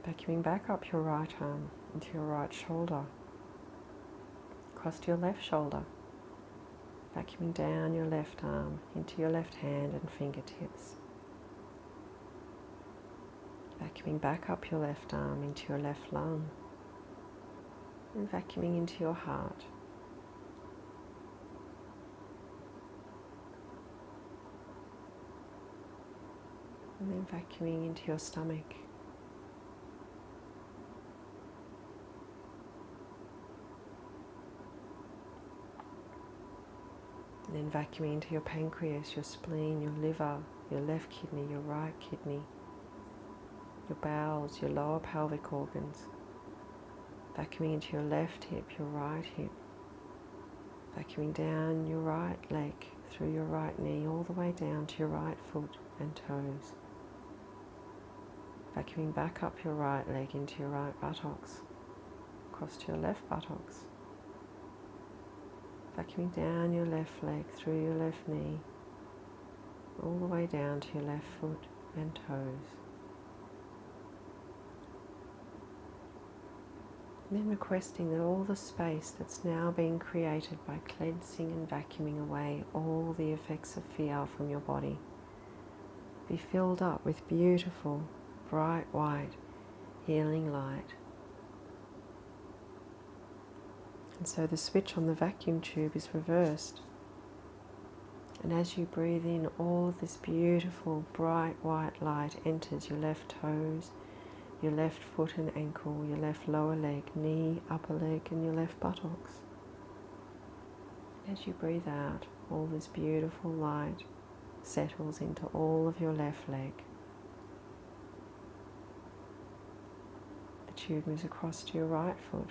Vacuuming back up your right arm, into your right shoulder. Across to your left shoulder. Vacuuming down your left arm into your left hand and fingertips. Vacuuming back up your left arm into your left lung. And vacuuming into your heart. And then vacuuming into your stomach. And then vacuuming into your pancreas, your spleen, your liver, your left kidney, your right kidney, your bowels, your lower pelvic organs. Vacuuming into your left hip, your right hip. Vacuuming down your right leg, through your right knee, all the way down to your right foot and toes. Vacuuming back up your right leg into your right buttocks, across to your left buttocks. Vacuuming down your left leg, through your left knee, all the way down to your left foot and toes. And then requesting that all the space that's now being created by cleansing and vacuuming away all the effects of fear from your body be filled up with beautiful, bright white, healing light. And so the switch on the vacuum tube is reversed. And as you breathe in, all of this beautiful, bright white light enters your left toes, your left foot and ankle, your left lower leg, knee, upper leg, and your left buttocks. As you breathe out, all this beautiful light settles into all of your left leg. The tube moves across to your right foot.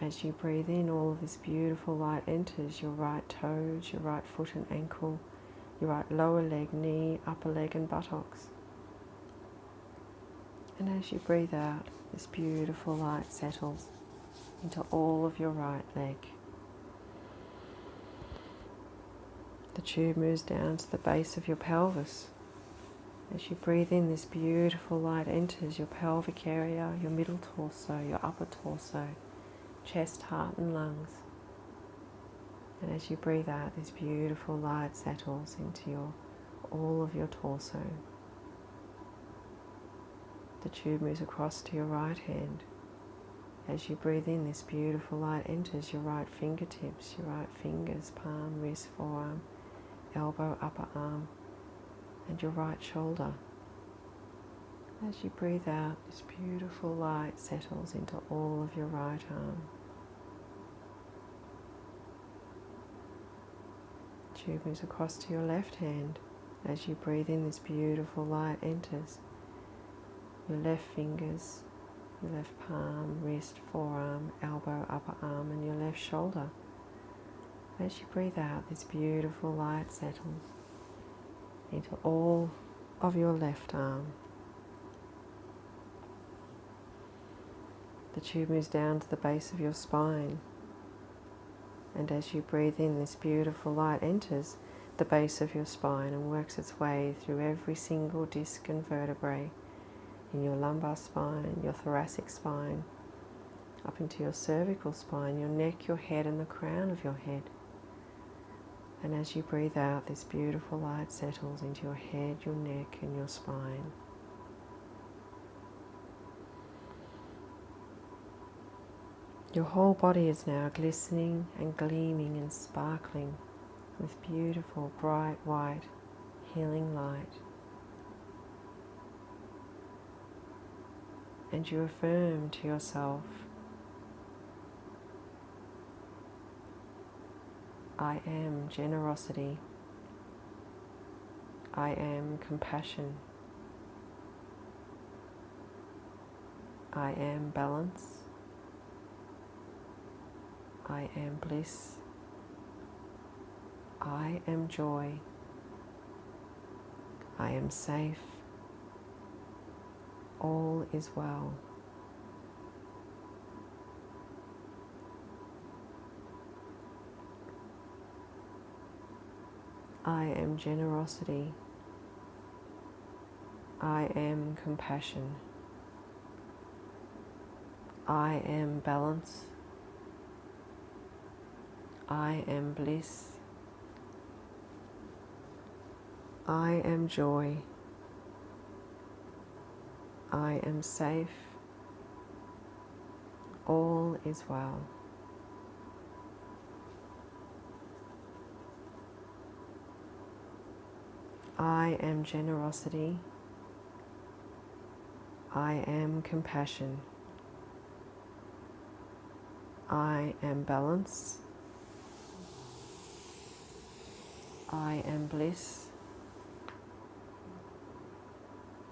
As you breathe in, all of this beautiful light enters your right toes, your right foot and ankle, your right lower leg, knee, upper leg and buttocks. And as you breathe out, this beautiful light settles into all of your right leg. The tube moves down to the base of your pelvis. As you breathe in, this beautiful light enters your pelvic area, your middle torso, your upper torso, chest, heart and lungs. And as you breathe out, this beautiful light settles into all of your torso. The tube moves across to your right hand. As you breathe in, this beautiful light enters your right fingertips, your right fingers, palm, wrist, forearm, elbow, upper arm, and your right shoulder. As you breathe out, this beautiful light settles into all of your right arm. The tube moves across to your left hand. As you breathe in, this beautiful light enters your left fingers, your left palm, wrist, forearm, elbow, upper arm, and your left shoulder. As you breathe out, this beautiful light settles into all of your left arm. The tube moves down to the base of your spine. And as you breathe in, this beautiful light enters the base of your spine and works its way through every single disc and vertebrae in your lumbar spine, your thoracic spine, up into your cervical spine, your neck, your head, and the crown of your head. And as you breathe out, this beautiful light settles into your head, your neck, and your spine. Your whole body is now glistening and gleaming and sparkling with beautiful, bright, white, healing light. and you affirm to yourself, I am generosity, I am compassion, I am balance, I am bliss, I am joy, I am safe, all is well. I am generosity, I am compassion, I am balance, I am bliss, I am joy, I am safe, all is well. I am generosity, I am compassion, I am balance, I am bliss,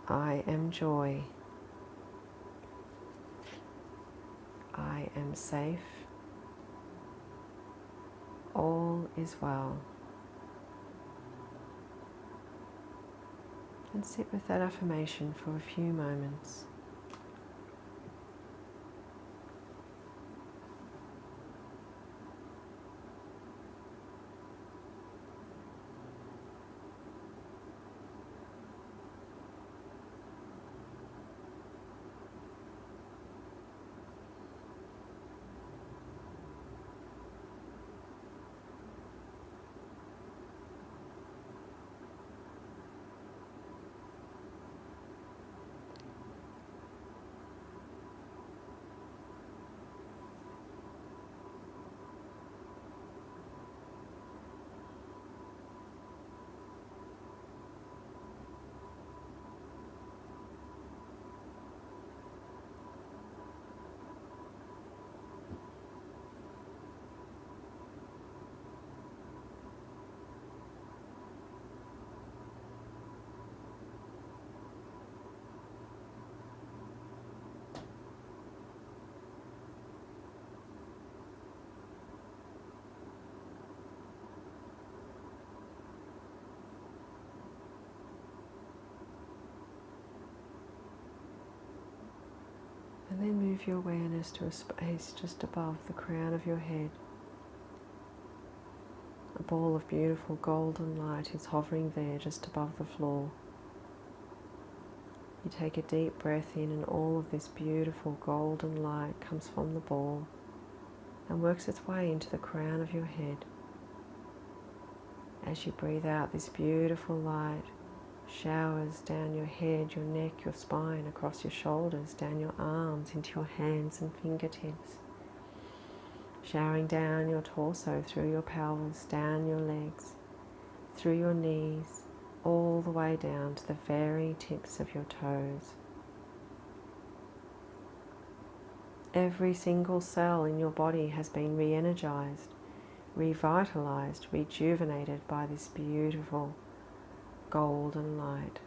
I am joy, I am safe, all is well. And sit with that affirmation for a few moments. And then move your awareness to a space just above the crown of your head. A ball of beautiful golden light is hovering there just above the floor. You take a deep breath in, and all of this beautiful golden light comes from the ball and works its way into the crown of your head. As you breathe out, this beautiful light showers down your head, your neck, your spine, across your shoulders, down your arms, into your hands and fingertips, showering down your torso, through your pelvis, down your legs, through your knees, all the way down to the very tips of your toes. Every single cell in your body has been re-energized, revitalized, rejuvenated by this beautiful golden light.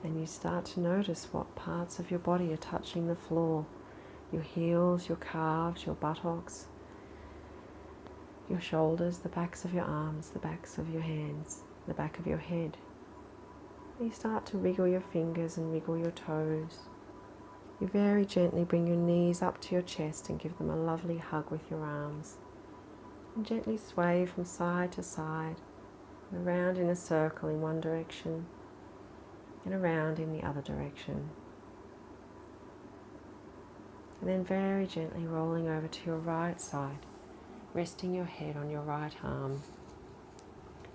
And you start to notice what parts of your body are touching the floor. Your heels, your calves, your buttocks, your shoulders, the backs of your arms, the backs of your hands, the back of your head. You start to wriggle your fingers and wriggle your toes. You very gently bring your knees up to your chest and give them a lovely hug with your arms. And gently sway from side to side, and around in a circle in one direction, and around in the other direction. And then very gently rolling over to your right side, resting your head on your right arm,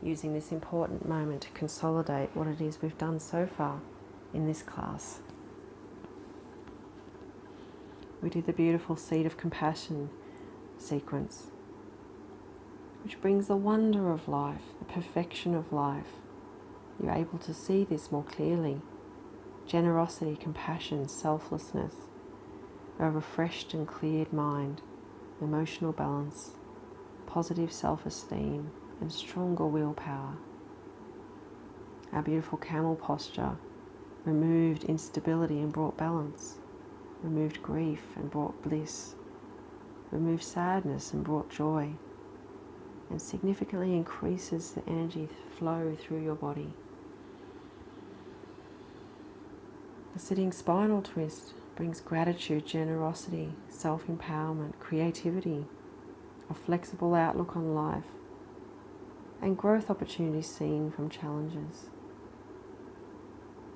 using this important moment to consolidate what it is we've done so far in this class. We did the beautiful Seed of Compassion sequence, which brings the wonder of life, the perfection of life, you're able to see this more clearly. Generosity, compassion, selflessness, a refreshed and cleared mind, emotional balance, positive self-esteem, and stronger willpower. Our beautiful camel posture removed instability and brought balance, removed grief and brought bliss, removed sadness and brought joy, and significantly increases the energy flow through your body. The sitting spinal twist brings gratitude, generosity, self-empowerment, creativity, a flexible outlook on life, and growth opportunities seen from challenges.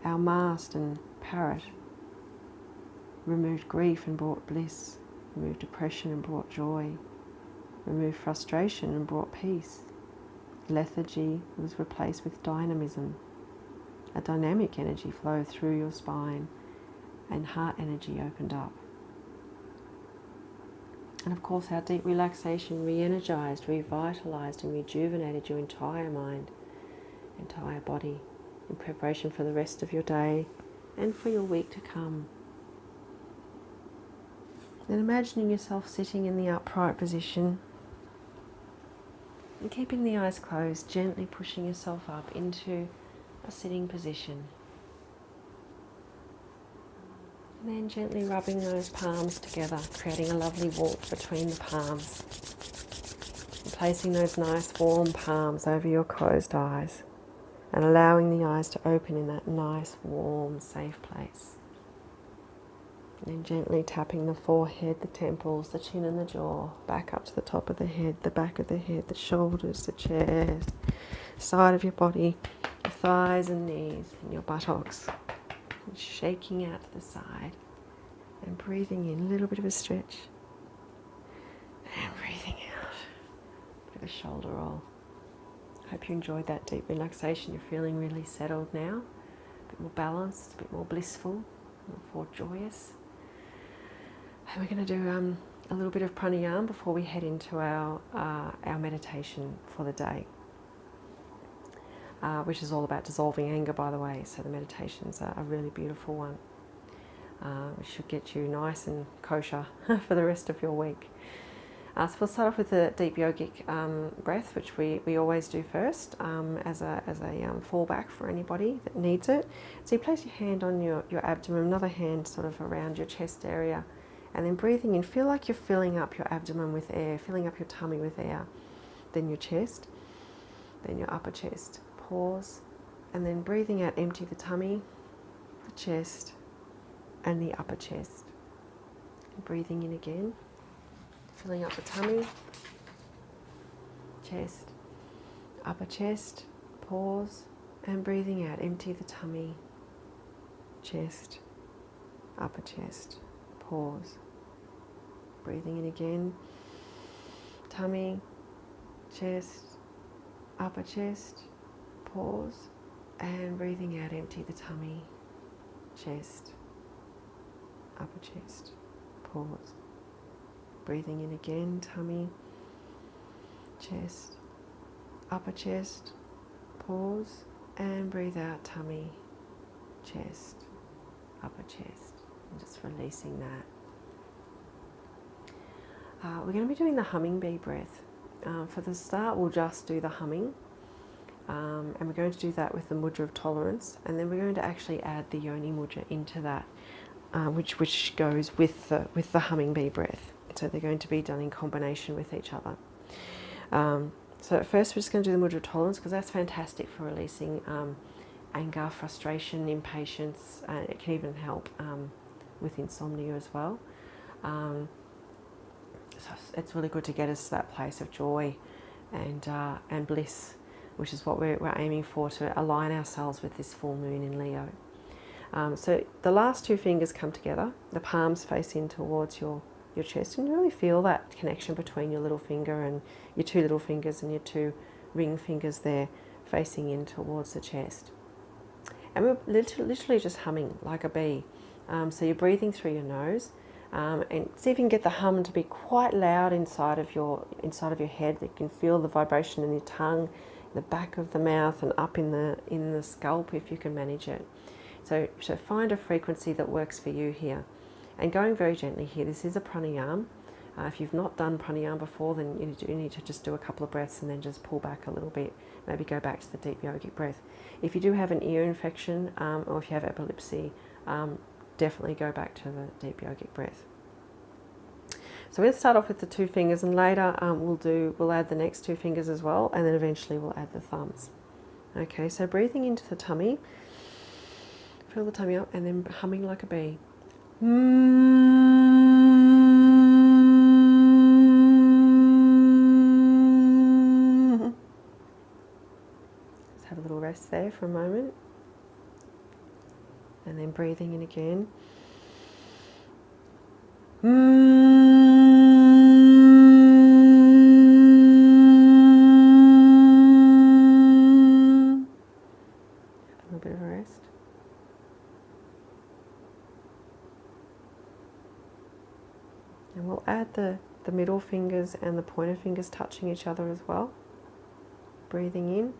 Our mast and parrot removed grief and brought bliss, removed depression and brought joy, removed frustration and brought peace. Lethargy was replaced with dynamism. A dynamic energy flowed through your spine and heart energy opened up. And of course our deep relaxation re-energized, revitalized and rejuvenated your entire mind, entire body in preparation for the rest of your day and for your week to come. And imagining yourself sitting in the upright position and keeping the eyes closed, gently pushing yourself up into a sitting position. And then gently rubbing those palms together, creating a lovely warmth between the palms. And placing those nice warm palms over your closed eyes and allowing the eyes to open in that nice, warm, safe place. And then gently tapping the forehead, the temples, the chin and the jaw, back up to the top of the head, the back of the head, the shoulders, the chest, side of your body, your thighs and knees and your buttocks. And shaking out to the side and breathing in, a little bit of a stretch. And breathing out, a bit of a shoulder roll. Hope you enjoyed that deep relaxation. You're feeling really settled now, a bit more balanced, a bit more blissful, more joyous. And we're going to do a little bit of pranayama before we head into our meditation for the day, which is all about dissolving anger, by the way. So the meditation's a really beautiful one. It should get you nice and kosher for the rest of your week. So we'll start off with the deep yogic breath, which we always do first as a fallback for anybody that needs it. So you place your hand on your abdomen, another hand sort of around your chest area, and then breathing in, feel like you're filling up your abdomen with air, filling up your tummy with air, then your chest, then your upper chest. Pause, and then breathing out, empty the tummy, the chest, and the upper chest. And breathing in again, filling up the tummy, chest, upper chest, pause, and breathing out, empty the tummy, chest, upper chest, pause. Breathing in again, tummy, chest, upper chest, pause, and breathing out, empty the tummy, chest, upper chest, pause. Breathing in again, tummy, chest, upper chest, pause, and breathe out, tummy, chest, upper chest, and just releasing that. We're going to be doing the humming bee breath. For the start, we'll just do the humming, and we're going to do that with the mudra of tolerance, and then we're going to actually add the yoni mudra into that, which goes with the humming bee breath. So they're going to be done in combination with each other. So at first we're just going to do the mudra of tolerance, because that's fantastic for releasing anger, frustration, impatience. It can even help with insomnia as well. So it's really good to get us to that place of joy and bliss, which is what we're aiming for, to align ourselves with this full moon in Leo. So the last two fingers come together, the palms face in towards your chest, and you really feel that connection between your little finger and your two little fingers and your two ring fingers there facing in towards the chest. And we're literally just humming like a bee. So you're breathing through your nose, and see if you can get the hum to be quite loud inside of your head. You can feel the vibration in your tongue, the back of the mouth and up in the scalp if you can manage it. So find a frequency that works for you here. And going very gently here, this is a pranayama. If you've not done pranayama before, then you need to just do a couple of breaths and then just pull back a little bit. Maybe go back to the deep yogic breath. If you do have an ear infection or if you have epilepsy, definitely go back to the deep yogic breath. So we'll start off with the 2 fingers, and later we'll add the next 2 fingers as well, and then eventually we'll add the thumbs. Okay, so breathing into the tummy, fill the tummy up, and then humming like a bee. Let's have a little rest there for a moment, and then breathing in again. Bit of a rest. And we'll add the middle fingers and the pointer fingers touching each other as well. Breathing in.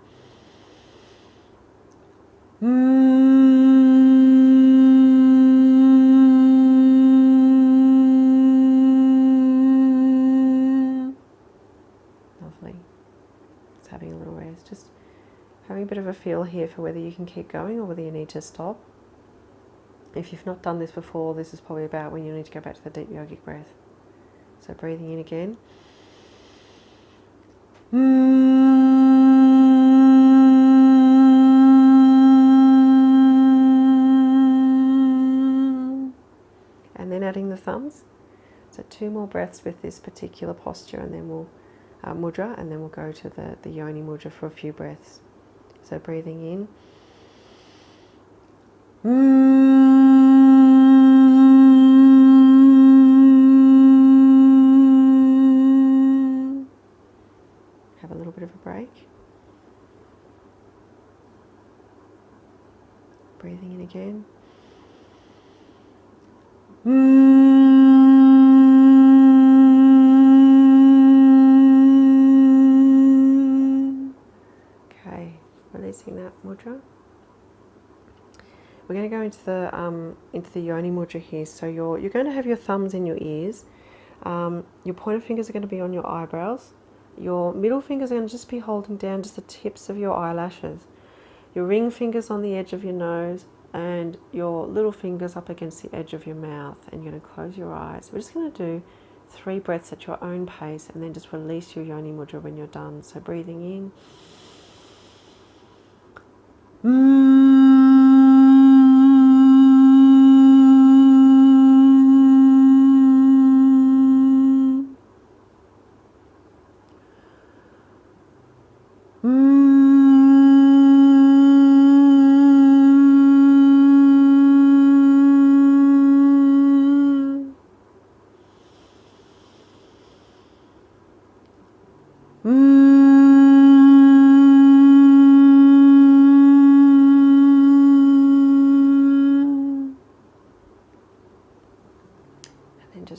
Lovely. Just having a little rest. Just having a bit of a feel here for whether you can keep going or whether you need to stop. If you've not done this before, this is probably about when you need to go back to the deep yogic breath. So breathing in again. And then adding the thumbs. So 2 more breaths with this particular posture, and then we'll mudra, and then we'll go to the yoni mudra for a few breaths. So breathing in. Have a little bit of a break. Breathing in again. Okay, releasing that mudra. We're going to go into the yoni mudra here. So you're going to have your thumbs in your ears. Your pointer fingers are going to be on your eyebrows. Your middle fingers are going to just be holding down just the tips of your eyelashes. Your ring fingers on the edge of your nose, and your little fingers up against the edge of your mouth. And you're going to close your eyes. We're just going to do 3 breaths at your own pace, and then just release your yoni mudra when you're done. So breathing in.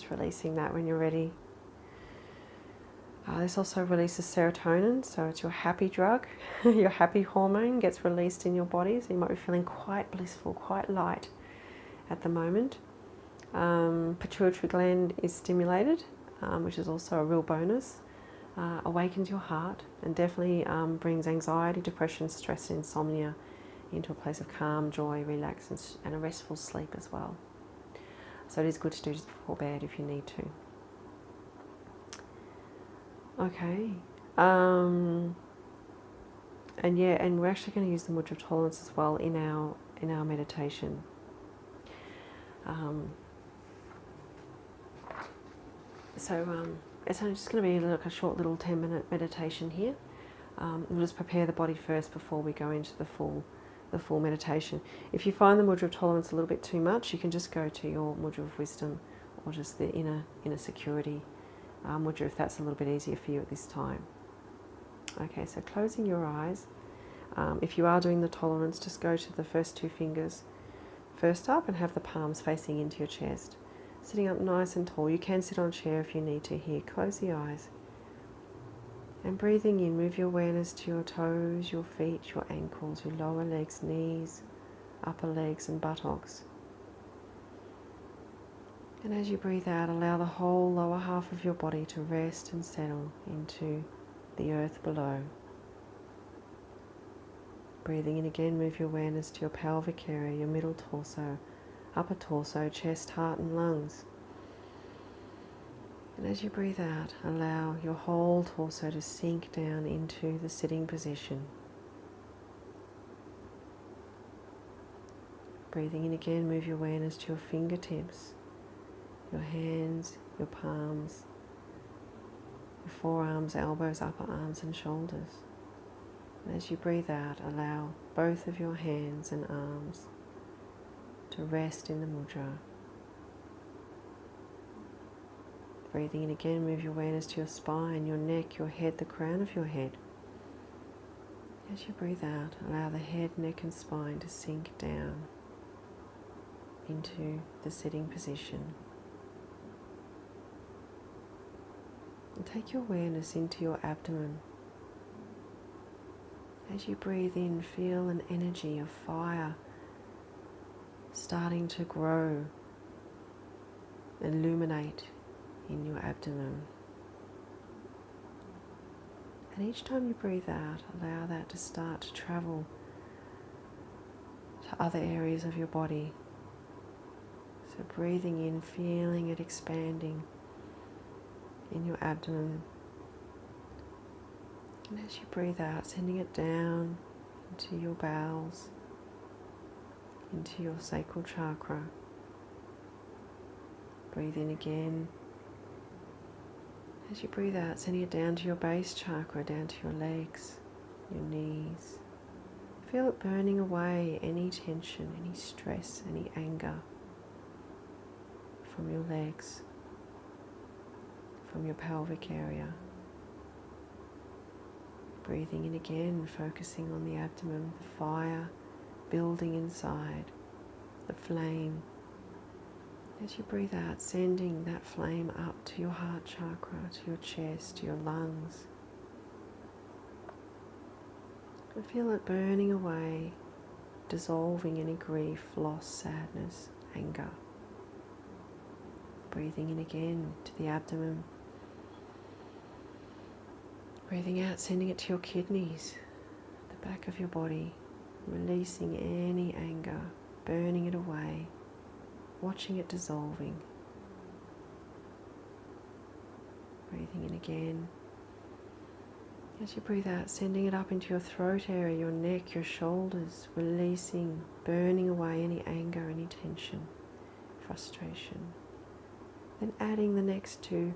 Releasing that when you're ready. This also releases serotonin, so it's your happy drug. Your happy hormone gets released in your body, so you might be feeling quite blissful, quite light at the moment. Pituitary gland is stimulated, which is also a real bonus. Awakens your heart, and definitely brings anxiety, depression, stress, and insomnia into a place of calm, joy, relax, and a restful sleep as well. So it is good to do just before bed if you need to. Okay. And we're actually going to use the mudra of tolerance as well in our meditation. It's just going to be like a short little 10-minute meditation here. We'll just prepare the body first before we go into the full meditation. If you find the mudra of tolerance a little bit too much, you can just go to your mudra of wisdom, or just the inner security mudra if that's a little bit easier for you at this time. Okay, so closing your eyes. If you are doing the tolerance, just go to the first 2 fingers first up and have the palms facing into your chest. Sitting up nice and tall. You can sit on a chair if you need to here. Close the eyes. And breathing in, move your awareness to your toes, your feet, your ankles, your lower legs, knees, upper legs and buttocks. And as you breathe out, allow the whole lower half of your body to rest and settle into the earth below. Breathing in again, move your awareness to your pelvic area, your middle torso, upper torso, chest, heart and lungs. And as you breathe out, allow your whole torso to sink down into the sitting position. Breathing in again, move your awareness to your fingertips, your hands, your palms, your forearms, elbows, upper arms and shoulders. And as you breathe out, allow both of your hands and arms to rest in the mudra. Breathing in again, move your awareness to your spine, your neck, your head, the crown of your head. As you breathe out, allow the head, neck and spine to sink down into the sitting position. And take your awareness into your abdomen. As you breathe in, feel an energy of fire starting to grow, illuminate in your abdomen. And each time you breathe out, allow that to start to travel to other areas of your body. So breathing in, feeling it expanding in your abdomen. And as you breathe out, sending it down into your bowels, into your sacral chakra. Breathe in again. As you breathe out, sending it down to your base chakra, down to your legs, your knees. Feel it burning away any tension, any stress, any anger from your legs, from your pelvic area. Breathing in again, focusing on the abdomen, the fire building inside, the flame. As you breathe out, sending that flame up to your heart chakra, to your chest, to your lungs. And feel it burning away, dissolving any grief, loss, sadness, anger. Breathing in again to the abdomen. Breathing out, sending it to your kidneys, the back of your body, releasing any anger, burning it away, watching it dissolving. Breathing in again. As you breathe out, sending it up into your throat area, your neck, your shoulders, releasing, burning away any anger, any tension, frustration. Then adding the next 2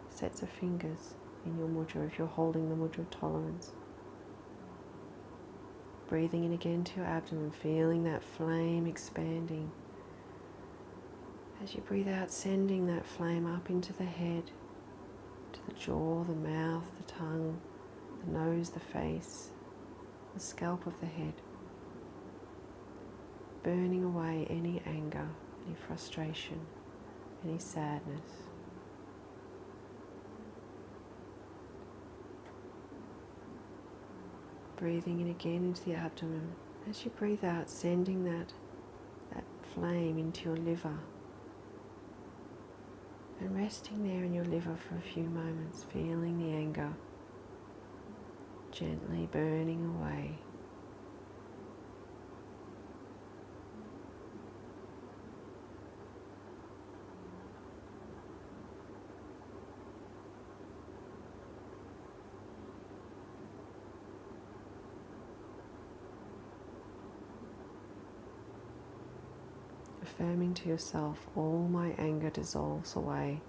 sets of fingers in your mudra if you're holding the mudra of tolerance. Breathing in again to your abdomen, feeling that flame expanding. As you breathe out, sending that flame up into the head, to the jaw, the mouth, the tongue, the nose, the face, the scalp of the head. Burning away any anger, any frustration, any sadness. Breathing in again into the abdomen. As you breathe out, sending that flame into your liver. And resting there in your liver for a few moments, feeling the anger gently burning away. Affirming to yourself, all my anger dissolves away.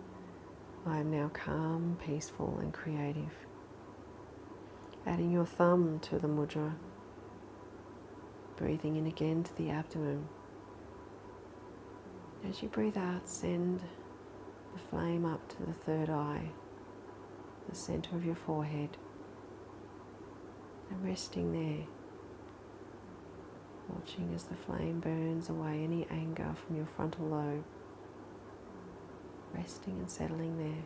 I am now calm, peaceful and creative. Adding your thumb to the mudra. Breathing in again to the abdomen. As you breathe out, send the flame up to the third eye, the center of your forehead, and resting there. Watching as the flame burns away any anger from your frontal lobe. Resting and settling there.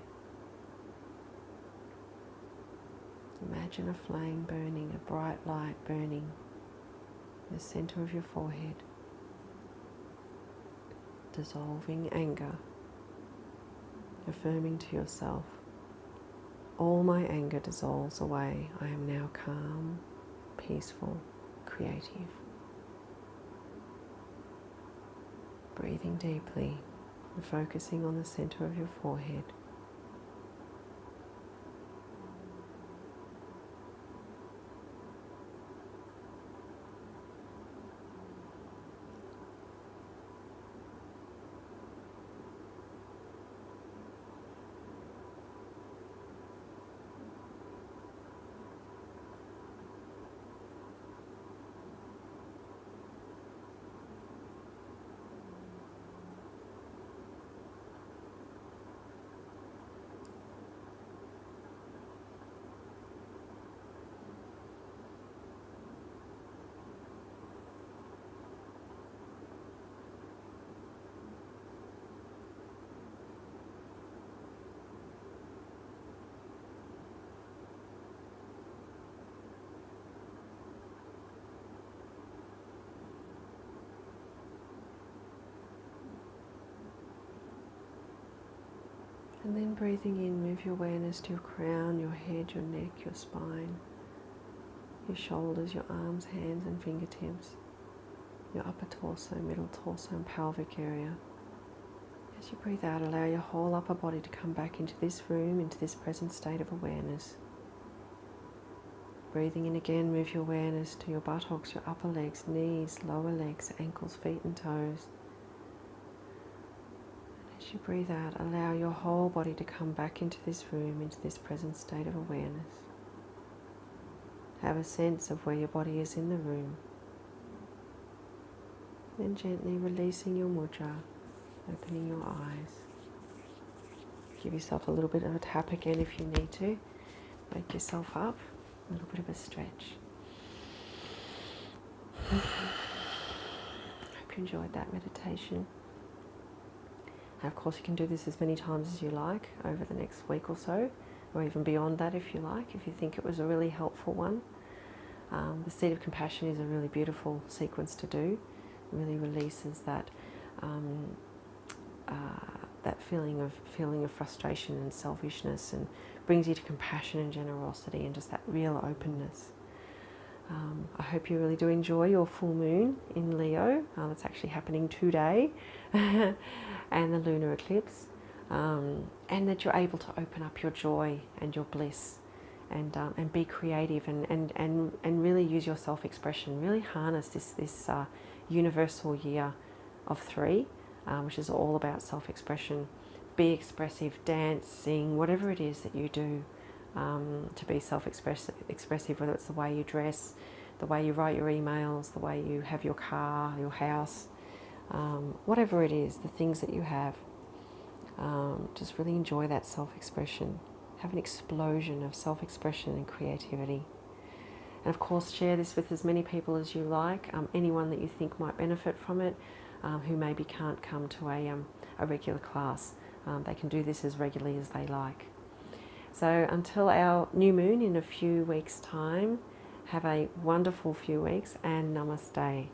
Imagine a flame burning, a bright light burning in the center of your forehead, dissolving anger, affirming to yourself, all my anger dissolves away. I am now calm, peaceful, creative. Breathing deeply and focusing on the center of your forehead. And then breathing in, move your awareness to your crown, your head, your neck, your spine, your shoulders, your arms, hands and fingertips, your upper torso, middle torso and pelvic area. As you breathe out, allow your whole upper body to come back into this room, into this present state of awareness. Breathing in again, move your awareness to your buttocks, your upper legs, knees, lower legs, ankles, feet and toes. As you breathe out, allow your whole body to come back into this room, into this present state of awareness. Have a sense of where your body is in the room. Then gently releasing your mudra, opening your eyes. Give yourself a little bit of a tap again if you need to. Wake yourself up, a little bit of a stretch. Hope you enjoyed that meditation. And of course you can do this as many times as you like over the next week or so, or even beyond that if you like, if you think it was a really helpful one. The Seed of Compassion is a really beautiful sequence to do. It really releases that that feeling of frustration and selfishness, and brings you to compassion and generosity and just that real openness. I hope you really do enjoy your full moon in Leo. It's actually happening today, and the lunar eclipse, and that you're able to open up your joy and your bliss, and be creative and really use your self-expression. Really harness this universal year of 3, which is all about self-expression. Be expressive, dance, sing, whatever it is that you do. To be self-expressive, whether it's the way you dress, the way you write your emails, the way you have your car, your house, whatever it is, the things that you have. Just really enjoy that self-expression. Have an explosion of self-expression and creativity. And of course, share this with as many people as you like, anyone that you think might benefit from it, who maybe can't come to a regular class. They can do this as regularly as they like. So until our new moon in a few weeks' time, have a wonderful few weeks and namaste.